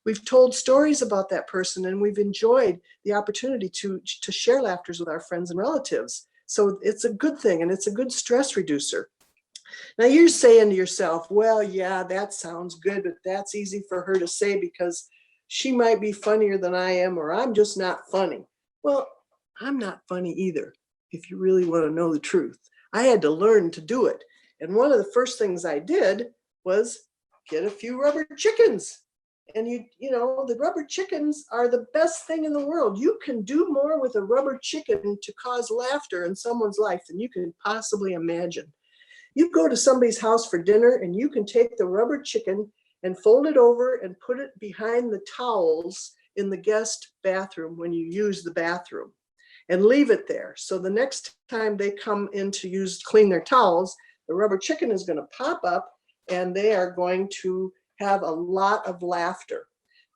We've told stories about that person, and we've enjoyed the opportunity to share laughters with our friends and relatives. So it's a good thing, and it's a good stress reducer. Now you're saying to yourself, well, yeah, that sounds good, but that's easy for her to say because she might be funnier than I am, or I'm just not funny. Well, I'm not funny either, if you really want to know the truth. I had to learn to do it. And one of the first things I did was get a few rubber chickens. And the rubber chickens are the best thing in the world. You can do more with a rubber chicken to cause laughter in someone's life than you can possibly imagine. You go to somebody's house for dinner and you can take the rubber chicken and fold it over and put it behind the towels in the guest bathroom when you use the bathroom, and leave it there. So the next time they come in to clean their towels, the rubber chicken is going to pop up and they are going to have a lot of laughter.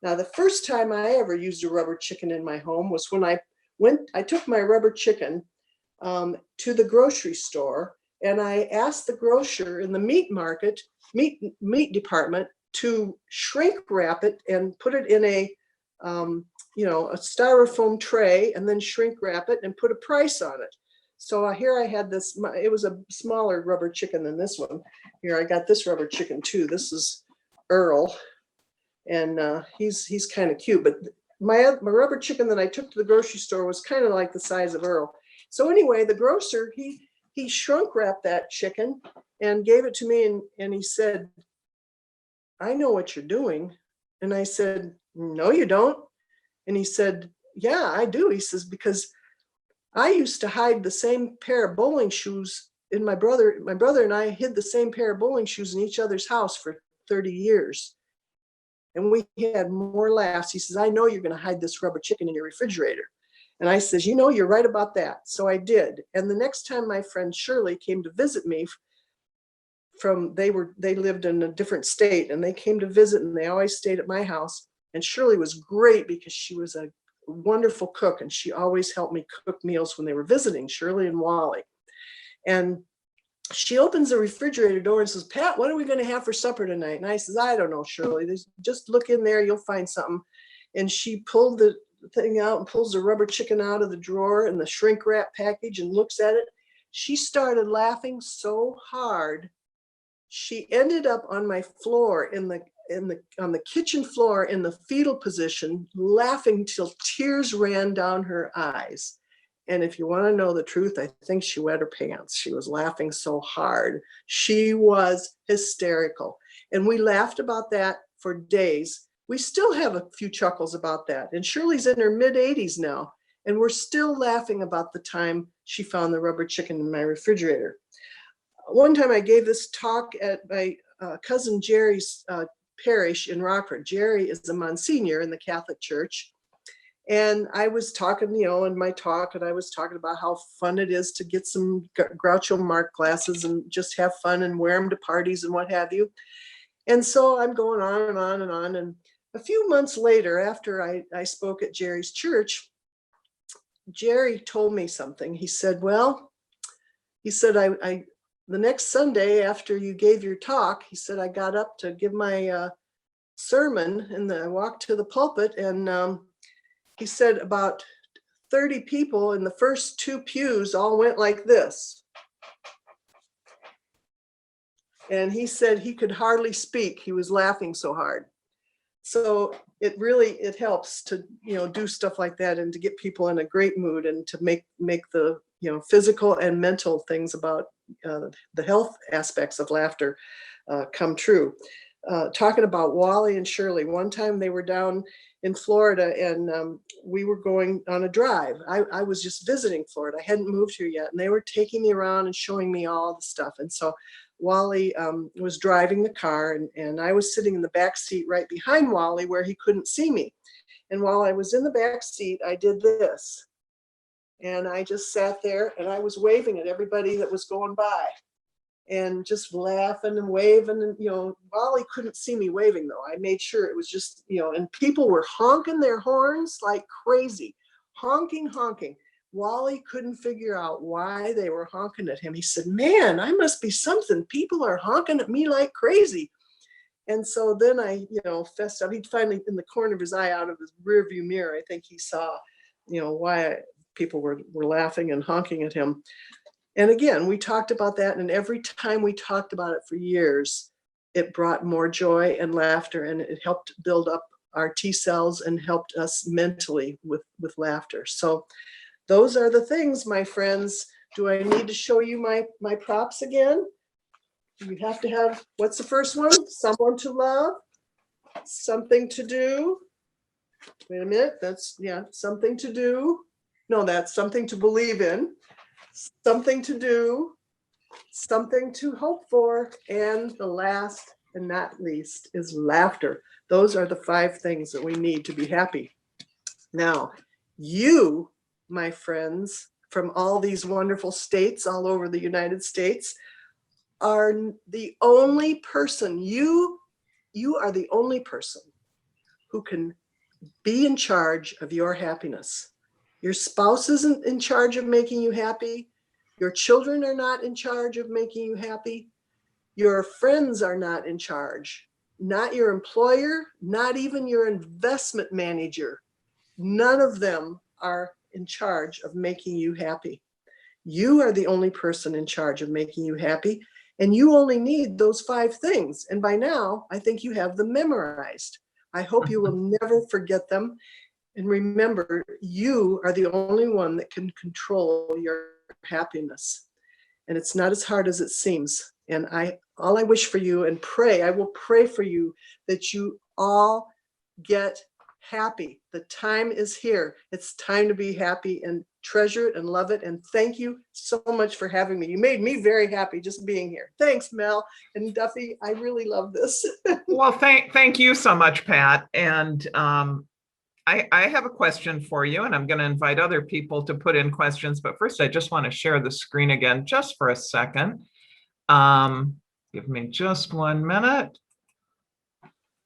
Now, the first time I ever used a rubber chicken in my home was when I took my rubber chicken to the grocery store, and I asked the grocer in the meat department to shrink wrap it and put it in a styrofoam tray, and then shrink wrap it and put a price on it. So here I had this, it was a smaller rubber chicken than this one. Here, I got this rubber chicken too. This is Earl, and he's kind of cute, but my rubber chicken that I took to the grocery store was kind of like the size of Earl. So anyway, the grocer, he shrunk wrapped that chicken and gave it to me, and he said, I know what you're doing. And I said, no, you don't. And he said, yeah, I do. He says, because I used to hide the same pair of bowling shoes in my brother and I hid the same pair of bowling shoes in each other's house for 30 years. And we had more laughs. He says, I know you're going to hide this rubber chicken in your refrigerator. And I says, you're right about that. So I did. And the next time my friend Shirley came to visit me they lived in a different state, and they came to visit, and they always stayed at my house. And Shirley was great because she was a wonderful cook, and she always helped me cook meals when they were visiting, Shirley and Wally. And she opens the refrigerator door and says, Pat, what are we going to have for supper tonight? And I says, I don't know, Shirley. Just look in there, you'll find something. And she pulled the thing out and pulls the rubber chicken out of the drawer and the shrink wrap package and looks at it. She started laughing so hard, she ended up on my floor on the kitchen floor in the fetal position, laughing till tears ran down her eyes. And if you want to know the truth, I think she wet her pants. She was laughing so hard. She was hysterical. And we laughed about that for days. We still have a few chuckles about that. And Shirley's in her mid-80s now, and we're still laughing about the time she found the rubber chicken in my refrigerator. One time I gave this talk at my cousin Jerry's parish in Rockford. Jerry is a Monsignor in the Catholic Church. And I was talking, in my talk, and I was talking about how fun it is to get some Groucho Marx glasses and just have fun and wear them to parties and what have you. And so I'm going on and on and on. And a few months later, after I spoke at Jerry's church, Jerry told me something. He said, I the next Sunday after you gave your talk, he said, I got up to give my sermon, and I walked to the pulpit, and he said about 30 people in the first 2 pews all went like this. And he said he could hardly speak. He was laughing so hard. So it helps to, do stuff like that and to get people in a great mood and to make the, physical and mental things about the health aspects of laughter come true. talking about Wally and Shirley. One time they were down in Florida, and we were going on a drive. I was just visiting Florida. I hadn't moved here yet, and they were taking me around and showing me all the stuff. And so Wally was driving the car, and I was sitting in the back seat right behind Wally where he couldn't see me. And while I was in the back seat, I did this. And I just sat there and I was waving at everybody that was going by and just laughing and waving. And, Wally couldn't see me waving though. I made sure it was just, and people were honking their horns like crazy, honking. Wally couldn't figure out why they were honking at him. He said, man, I must be something. People are honking at me like crazy. And so then I, fessed up. He finally, in the corner of his eye, out of his rear view mirror, I think he saw, why people were laughing and honking at him. And again, we talked about that. And every time we talked about it for years, it brought more joy and laughter, and it helped build up our T cells and helped us mentally with laughter. So those are the things, my friends. Do I need to show you my props again? You have to have, what's the first one? Someone to love, something to do. Wait a minute, that's, something to do. No, that's something to believe in, something to do, something to hope for, and the last and not least is laughter. Those are the 5 things that we need to be happy. Now, you, my friends, from all these wonderful states all over the United States, are the only person, you are the only person who can be in charge of your happiness. Your spouse isn't in charge of making you happy. Your children are not in charge of making you happy. Your friends are not in charge. Not your employer, not even your investment manager. None of them are in charge of making you happy. You are the only person in charge of making you happy. And you only need those 5 things. And by now, I think you have them memorized. I hope you will never forget them. And remember, you are the only one that can control your happiness. And it's not as hard as it seems. And all I wish for you and pray, I will pray for you that you all get happy. The time is here. It's time to be happy and treasure it and love it. And thank you so much for having me. You made me very happy just being here. Thanks, Mel and Duffy. I really love this. Well, thank you so much, Pat. And I have a question for you, and I'm going to invite other people to put in questions. But first, I just want to share the screen again just for a second. Give me just 1 minute.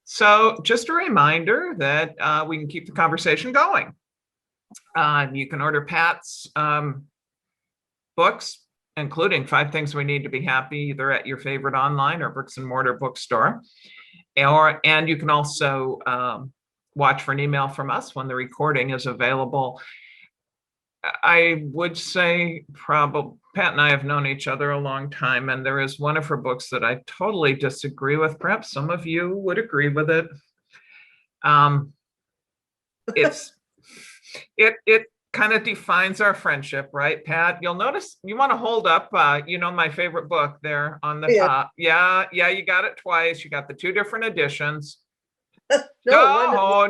So just a reminder that we can keep the conversation going. You can order Pat's books, including 5 Things We Need to Be Happy, either at your favorite online or bricks and mortar bookstore. And you can also watch for an email from us when the recording is available. I would say probably Pat and I have known each other a long time, and there is one of her books that I totally disagree with. Perhaps some of you would agree with it. It kind of defines our friendship, right, Pat? You'll notice you want to hold up, my favorite book there on the top. Yeah, you got it twice. You got the 2 different editions. No,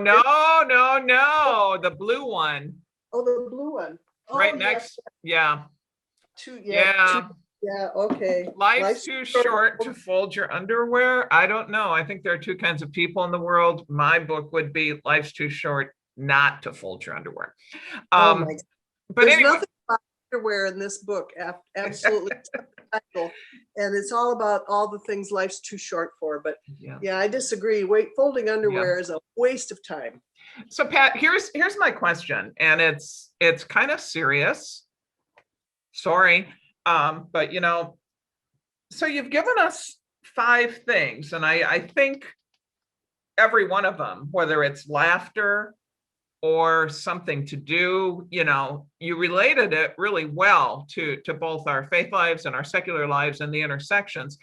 the blue one. Oh, the blue one. Oh, right next. Yeah. Yeah, okay. Life's too short to fold your underwear. I don't know. I think there are 2 kinds of people in the world. My book would be Life's Too Short Not to Fold Your Underwear. But there's anyway, nothing about underwear in this book. Absolutely. And it's all about all the things life's too short for. But yeah, I disagree. Folding underwear is a waste of time. So Pat, here's my question, and it's kind of serious. Sorry, but so you've given us 5 things, and I think every one of them, whether it's laughter or something to do, you related it really well to both our faith lives and our secular lives and the intersections.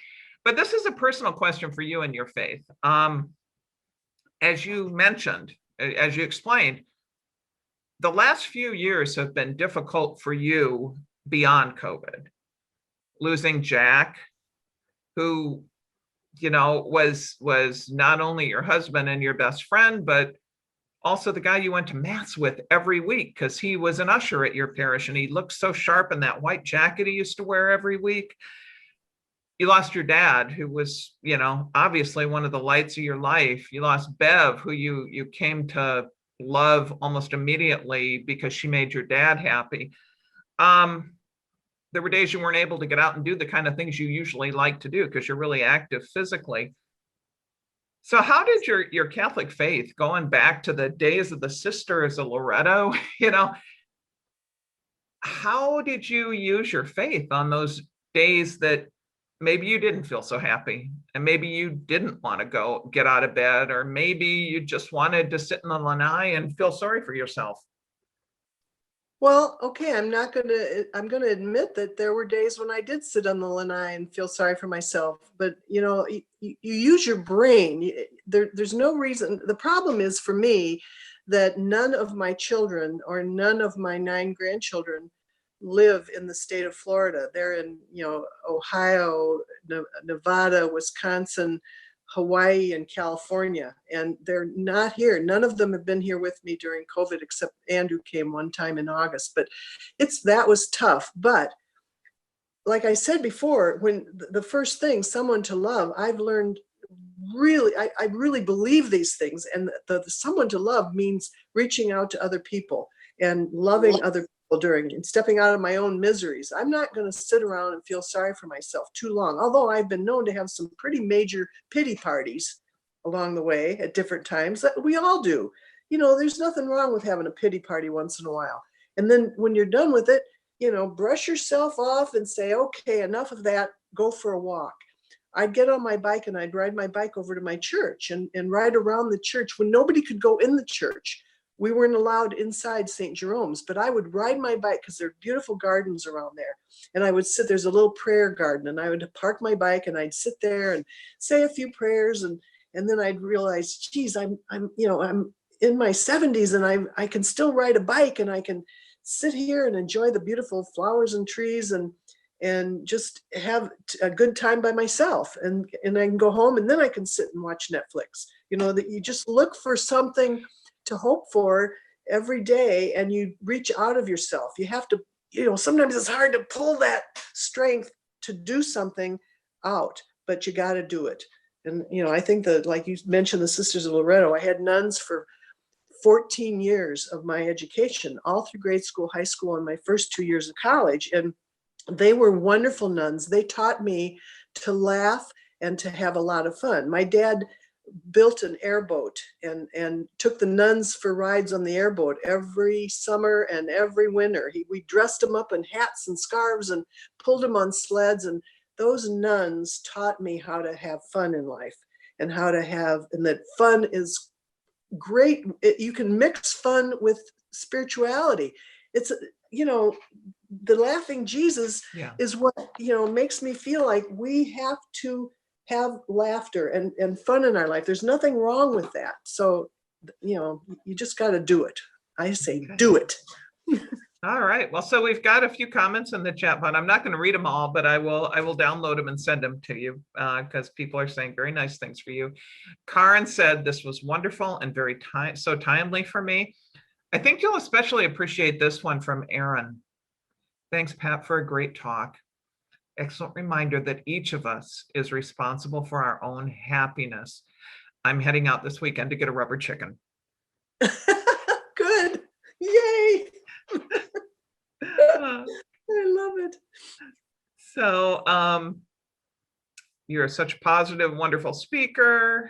But this is a personal question for you and your faith. As you mentioned, as you explained, the last few years have been difficult for you beyond COVID. Losing Jack, who was not only your husband and your best friend, but also the guy you went to mass with every week, because he was an usher at your parish and he looked so sharp in that white jacket he used to wear every week. You lost your dad, who was, obviously one of the lights of your life. You lost Bev, who you came to love almost immediately because she made your dad happy. There were days you weren't able to get out and do the kind of things you usually like to do because you're really active physically. So how did your Catholic faith, going back to the days of the Sisters of Loretto, how did you use your faith on those days that maybe you didn't feel so happy, and maybe you didn't want to go get out of bed, or maybe you just wanted to sit in the lanai and feel sorry for yourself? Well, okay, I'm going to admit that there were days when I did sit on the lanai and feel sorry for myself. But, you use your brain. There's no reason. The problem is for me that none of my children or none of my 9 grandchildren live in the state of Florida. They're in, Ohio, Nevada, Wisconsin, Hawaii, and California, and they're not here. None of them have been here with me during COVID, except Andrew came one time in August. But that was tough. But like I said before, when the first thing, someone to love, I've learned really, I really believe these things. And the someone to love means reaching out to other people and loving other people during and stepping out of my own miseries. I'm not going to sit around and feel sorry for myself too long, although I've been known to have some pretty major pity parties along the way at different times. We all do. There's nothing wrong with having a pity party once in a while. And then when you're done with it, brush yourself off and say, okay, enough of that, go for a walk. I'd get on my bike and I'd ride my bike over to my church and ride around the church when nobody could go in the church. We weren't allowed inside St. Jerome's, but I would ride my bike because there are beautiful gardens around there. And I would sit, there's a little prayer garden, and I would park my bike and I'd sit there and say a few prayers. And then I'd realize, geez, I'm in my 70s and I can still ride a bike and I can sit here and enjoy the beautiful flowers and trees and just have a good time by myself. And I can go home and then I can sit and watch Netflix. That you just look for something to hope for every day, and you reach out of yourself. You have to, sometimes it's hard to pull that strength to do something out, but you got to do it. And, I think that, like you mentioned, the Sisters of Loretto, I had nuns for 14 years of my education, all through grade school, high school, and my first 2 years of college. And they were wonderful nuns. They taught me to laugh and to have a lot of fun. My dad built an airboat and took the nuns for rides on the airboat every summer and every winter. We dressed them up in hats and scarves and pulled them on sleds. And those nuns taught me how to have fun in life and and that fun is great. You can mix fun with spirituality. It's, the laughing Jesus is what, makes me feel like we have to have laughter and fun in our life. There's nothing wrong with that. So, you just got to do it. I say, do it. All right. Well, so we've got a few comments in the chat, but I'm not going to read them all, but I will download them and send them to you because people are saying very nice things for you. Karen said this was wonderful and very so timely for me. I think you'll especially appreciate this one from Aaron. Thanks, Pat, for a great talk. Excellent reminder that each of us is responsible for our own happiness. I'm heading out this weekend to get a rubber chicken. Good. Yay. I love it. So you're such a positive, wonderful speaker.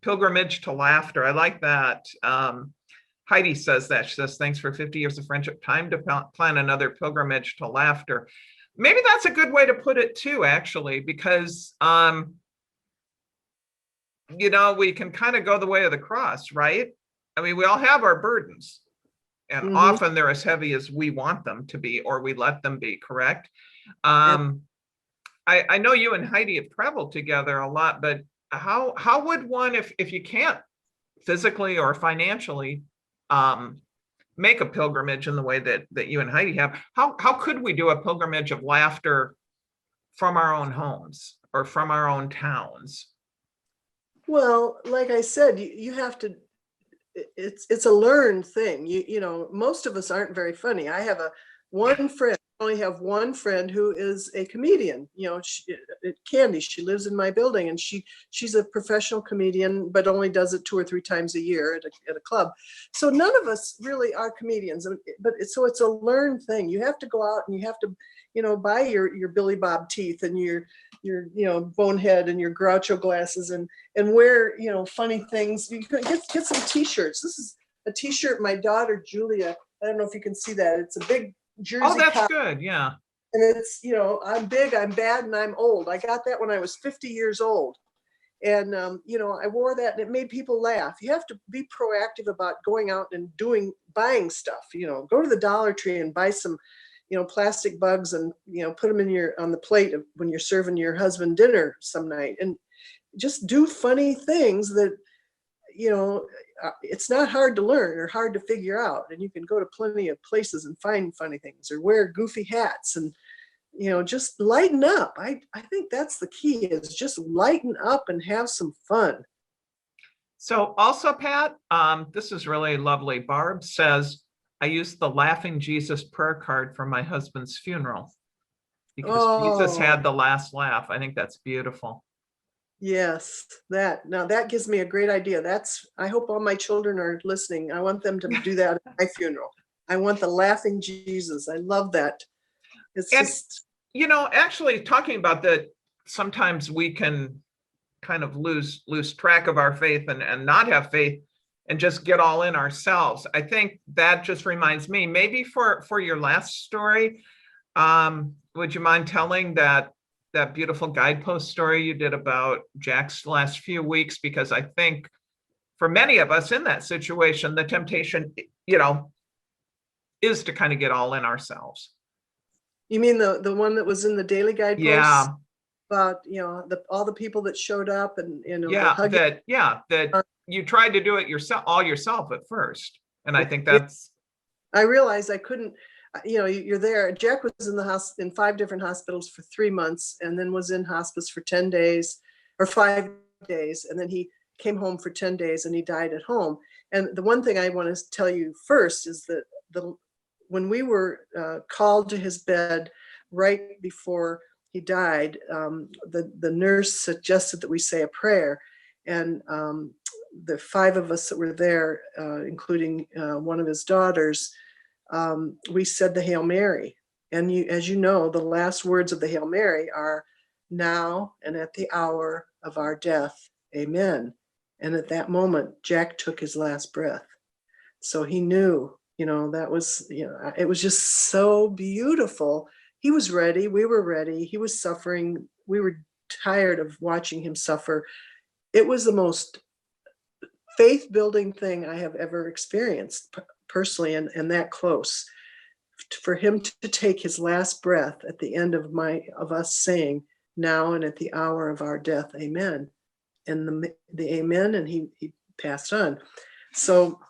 Pilgrimage to laughter. I like that. Heidi says that. She says, thanks for 50 years of friendship. Time to plan another pilgrimage to laughter. Maybe that's a good way to put it too, actually, because, we can kind of go the way of the cross, right? I mean, we all have our burdens, and often they're as heavy as we want them to be, or we let them be, correct? I know you and Heidi have traveled together a lot, but how would one, if you can't physically or financially make a pilgrimage in the way that you and Heidi have, how could we do a pilgrimage of laughter from our own homes or from our own towns? Well, like I said, you have to, it's a learned thing. You know, most of us aren't very funny. I have one friend, I only have one friend who is a comedian. You know, Candy, she lives in my building, and she's a professional comedian, but only does it 2 or 3 times a year at a club. So none of us really are comedians, but so it's a learned thing. You have to go out and you have to, you know, buy your Billy Bob teeth and your you know, bonehead and your Groucho glasses, and wear, you know, funny things. You can get some t-shirts. This is a t-shirt my daughter Julia, I don't know if you can see that, it's a big jersey. Oh, that's good. Yeah. And it's, you know, I'm big, I'm bad, and I'm old. I got that when I was 50 years old. And you know, I wore that and it made people laugh. You have to be proactive about going out and buying stuff. You know, go to the Dollar Tree and buy some, you know, plastic bugs, and, you know, put them on the plate when you're serving your husband dinner some night, and just do funny things that, you know, it's not hard to learn or hard to figure out. And you can go to plenty of places and find funny things, or wear goofy hats, and, you know, just lighten up. I think that's the key, is just lighten up and have some fun. So also, Pat, this is really lovely. Barb says, I used the Laughing Jesus prayer card for my husband's funeral because Jesus had the last laugh. I think that's beautiful. Yes, now that gives me a great idea. I hope all my children are listening. I want them to do that at my funeral. I want the Laughing Jesus. I love that. It's just, you know, actually talking about that, sometimes we can kind of lose track of our faith and not have faith and just get all in ourselves. I think that just reminds me, maybe for your last story, would you mind telling that beautiful guidepost story you did about Jack's last few weeks? Because I think for many of us in that situation, the temptation, you know, is to kind of get all in ourselves. You mean the one that was in the daily guidepost? Yeah. About, you know, all the people that showed up, and, you know, that you tried to do it yourself at first. And I think that's, I realized I couldn't, you know, you're there. Jack was in 5 different hospitals for 3 months, and then was in hospice for 10 days or 5 days. And then he came home for 10 days and he died at home. And the one thing I want to tell you first is that when we were called to his bed right before he died, the nurse suggested that we say a prayer. And the 5 of us that were there, including one of his daughters, we said the Hail Mary. And as you know, the last words of the Hail Mary are, now and at the hour of our death, amen. And at that moment, Jack took his last breath. So he knew, you know, that was, you know, it was just so beautiful. He was ready. We were ready. He was suffering. We were tired of watching him suffer. It was the most faith-building thing I have ever experienced personally, and that close. For him to take his last breath at the end of us saying, now and at the hour of our death, amen. And the amen, and he passed on. So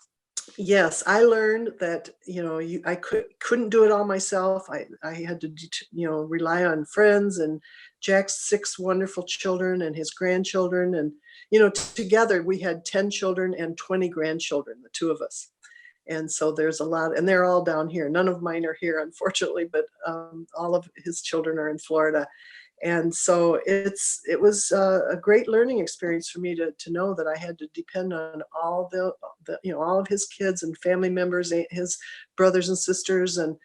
yes, I learned that, you know, I couldn't do it all myself. I had to, you know, rely on friends and Jack's 6 wonderful children and his grandchildren. And, you know, together we had 10 children and 20 grandchildren, the 2 of us. And so there's a lot, and they're all down here. None of mine are here, unfortunately, but all of his children are in Florida. And so it was a great learning experience for me to know that I had to depend on all the you know, all of his kids and family members, his brothers and sisters, and,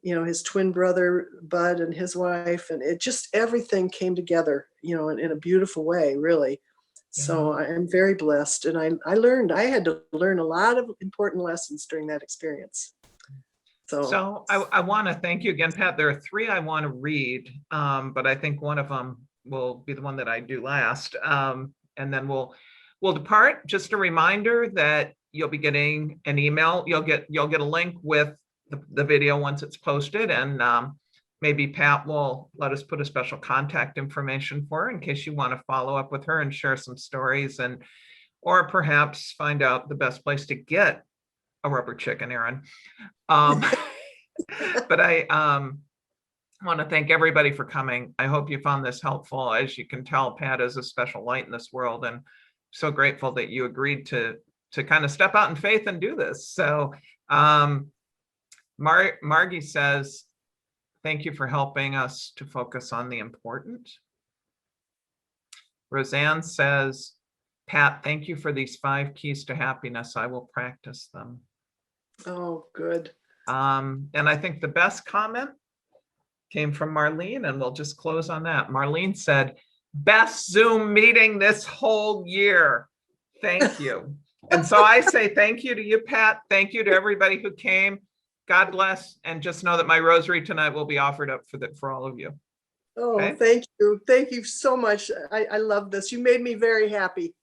you know, his twin brother Bud and his wife, and it just, everything came together, you know, in a beautiful way, really. So I am very blessed, and I had to learn a lot of important lessons during that experience. So I want to thank you again, Pat. There are 3 I want to read, but I think one of them will be the one that I do last. And then we'll depart. Just a reminder that you'll be getting an email. You'll get a link with the video once it's posted, and maybe Pat will let us put a special contact information for her in case you want to follow up with her and share some stories, or perhaps find out the best place to get a rubber chicken, Erin. But I want to thank everybody for coming. I hope you found this helpful. As you can tell, Pat is a special light in this world, and so grateful that you agreed to kind of step out in faith and do this. So Margie says, thank you for helping us to focus on the important. Roseanne says, Pat, thank you for these 5 keys to happiness. I will practice them. Oh, good. And I think the best comment came from Marlene, and we'll just close on that. Marlene said, best Zoom meeting this whole year. Thank you. And so I say thank you to you, Pat. Thank you to everybody who came. God bless. And just know that my rosary tonight will be offered up for all of you. Oh, Okay? thank you. Thank you so much. I love this. You made me very happy.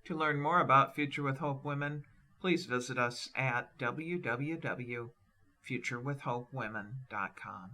To learn more about Future with Hope Women, please visit us at www.futurewithhopewomen.com.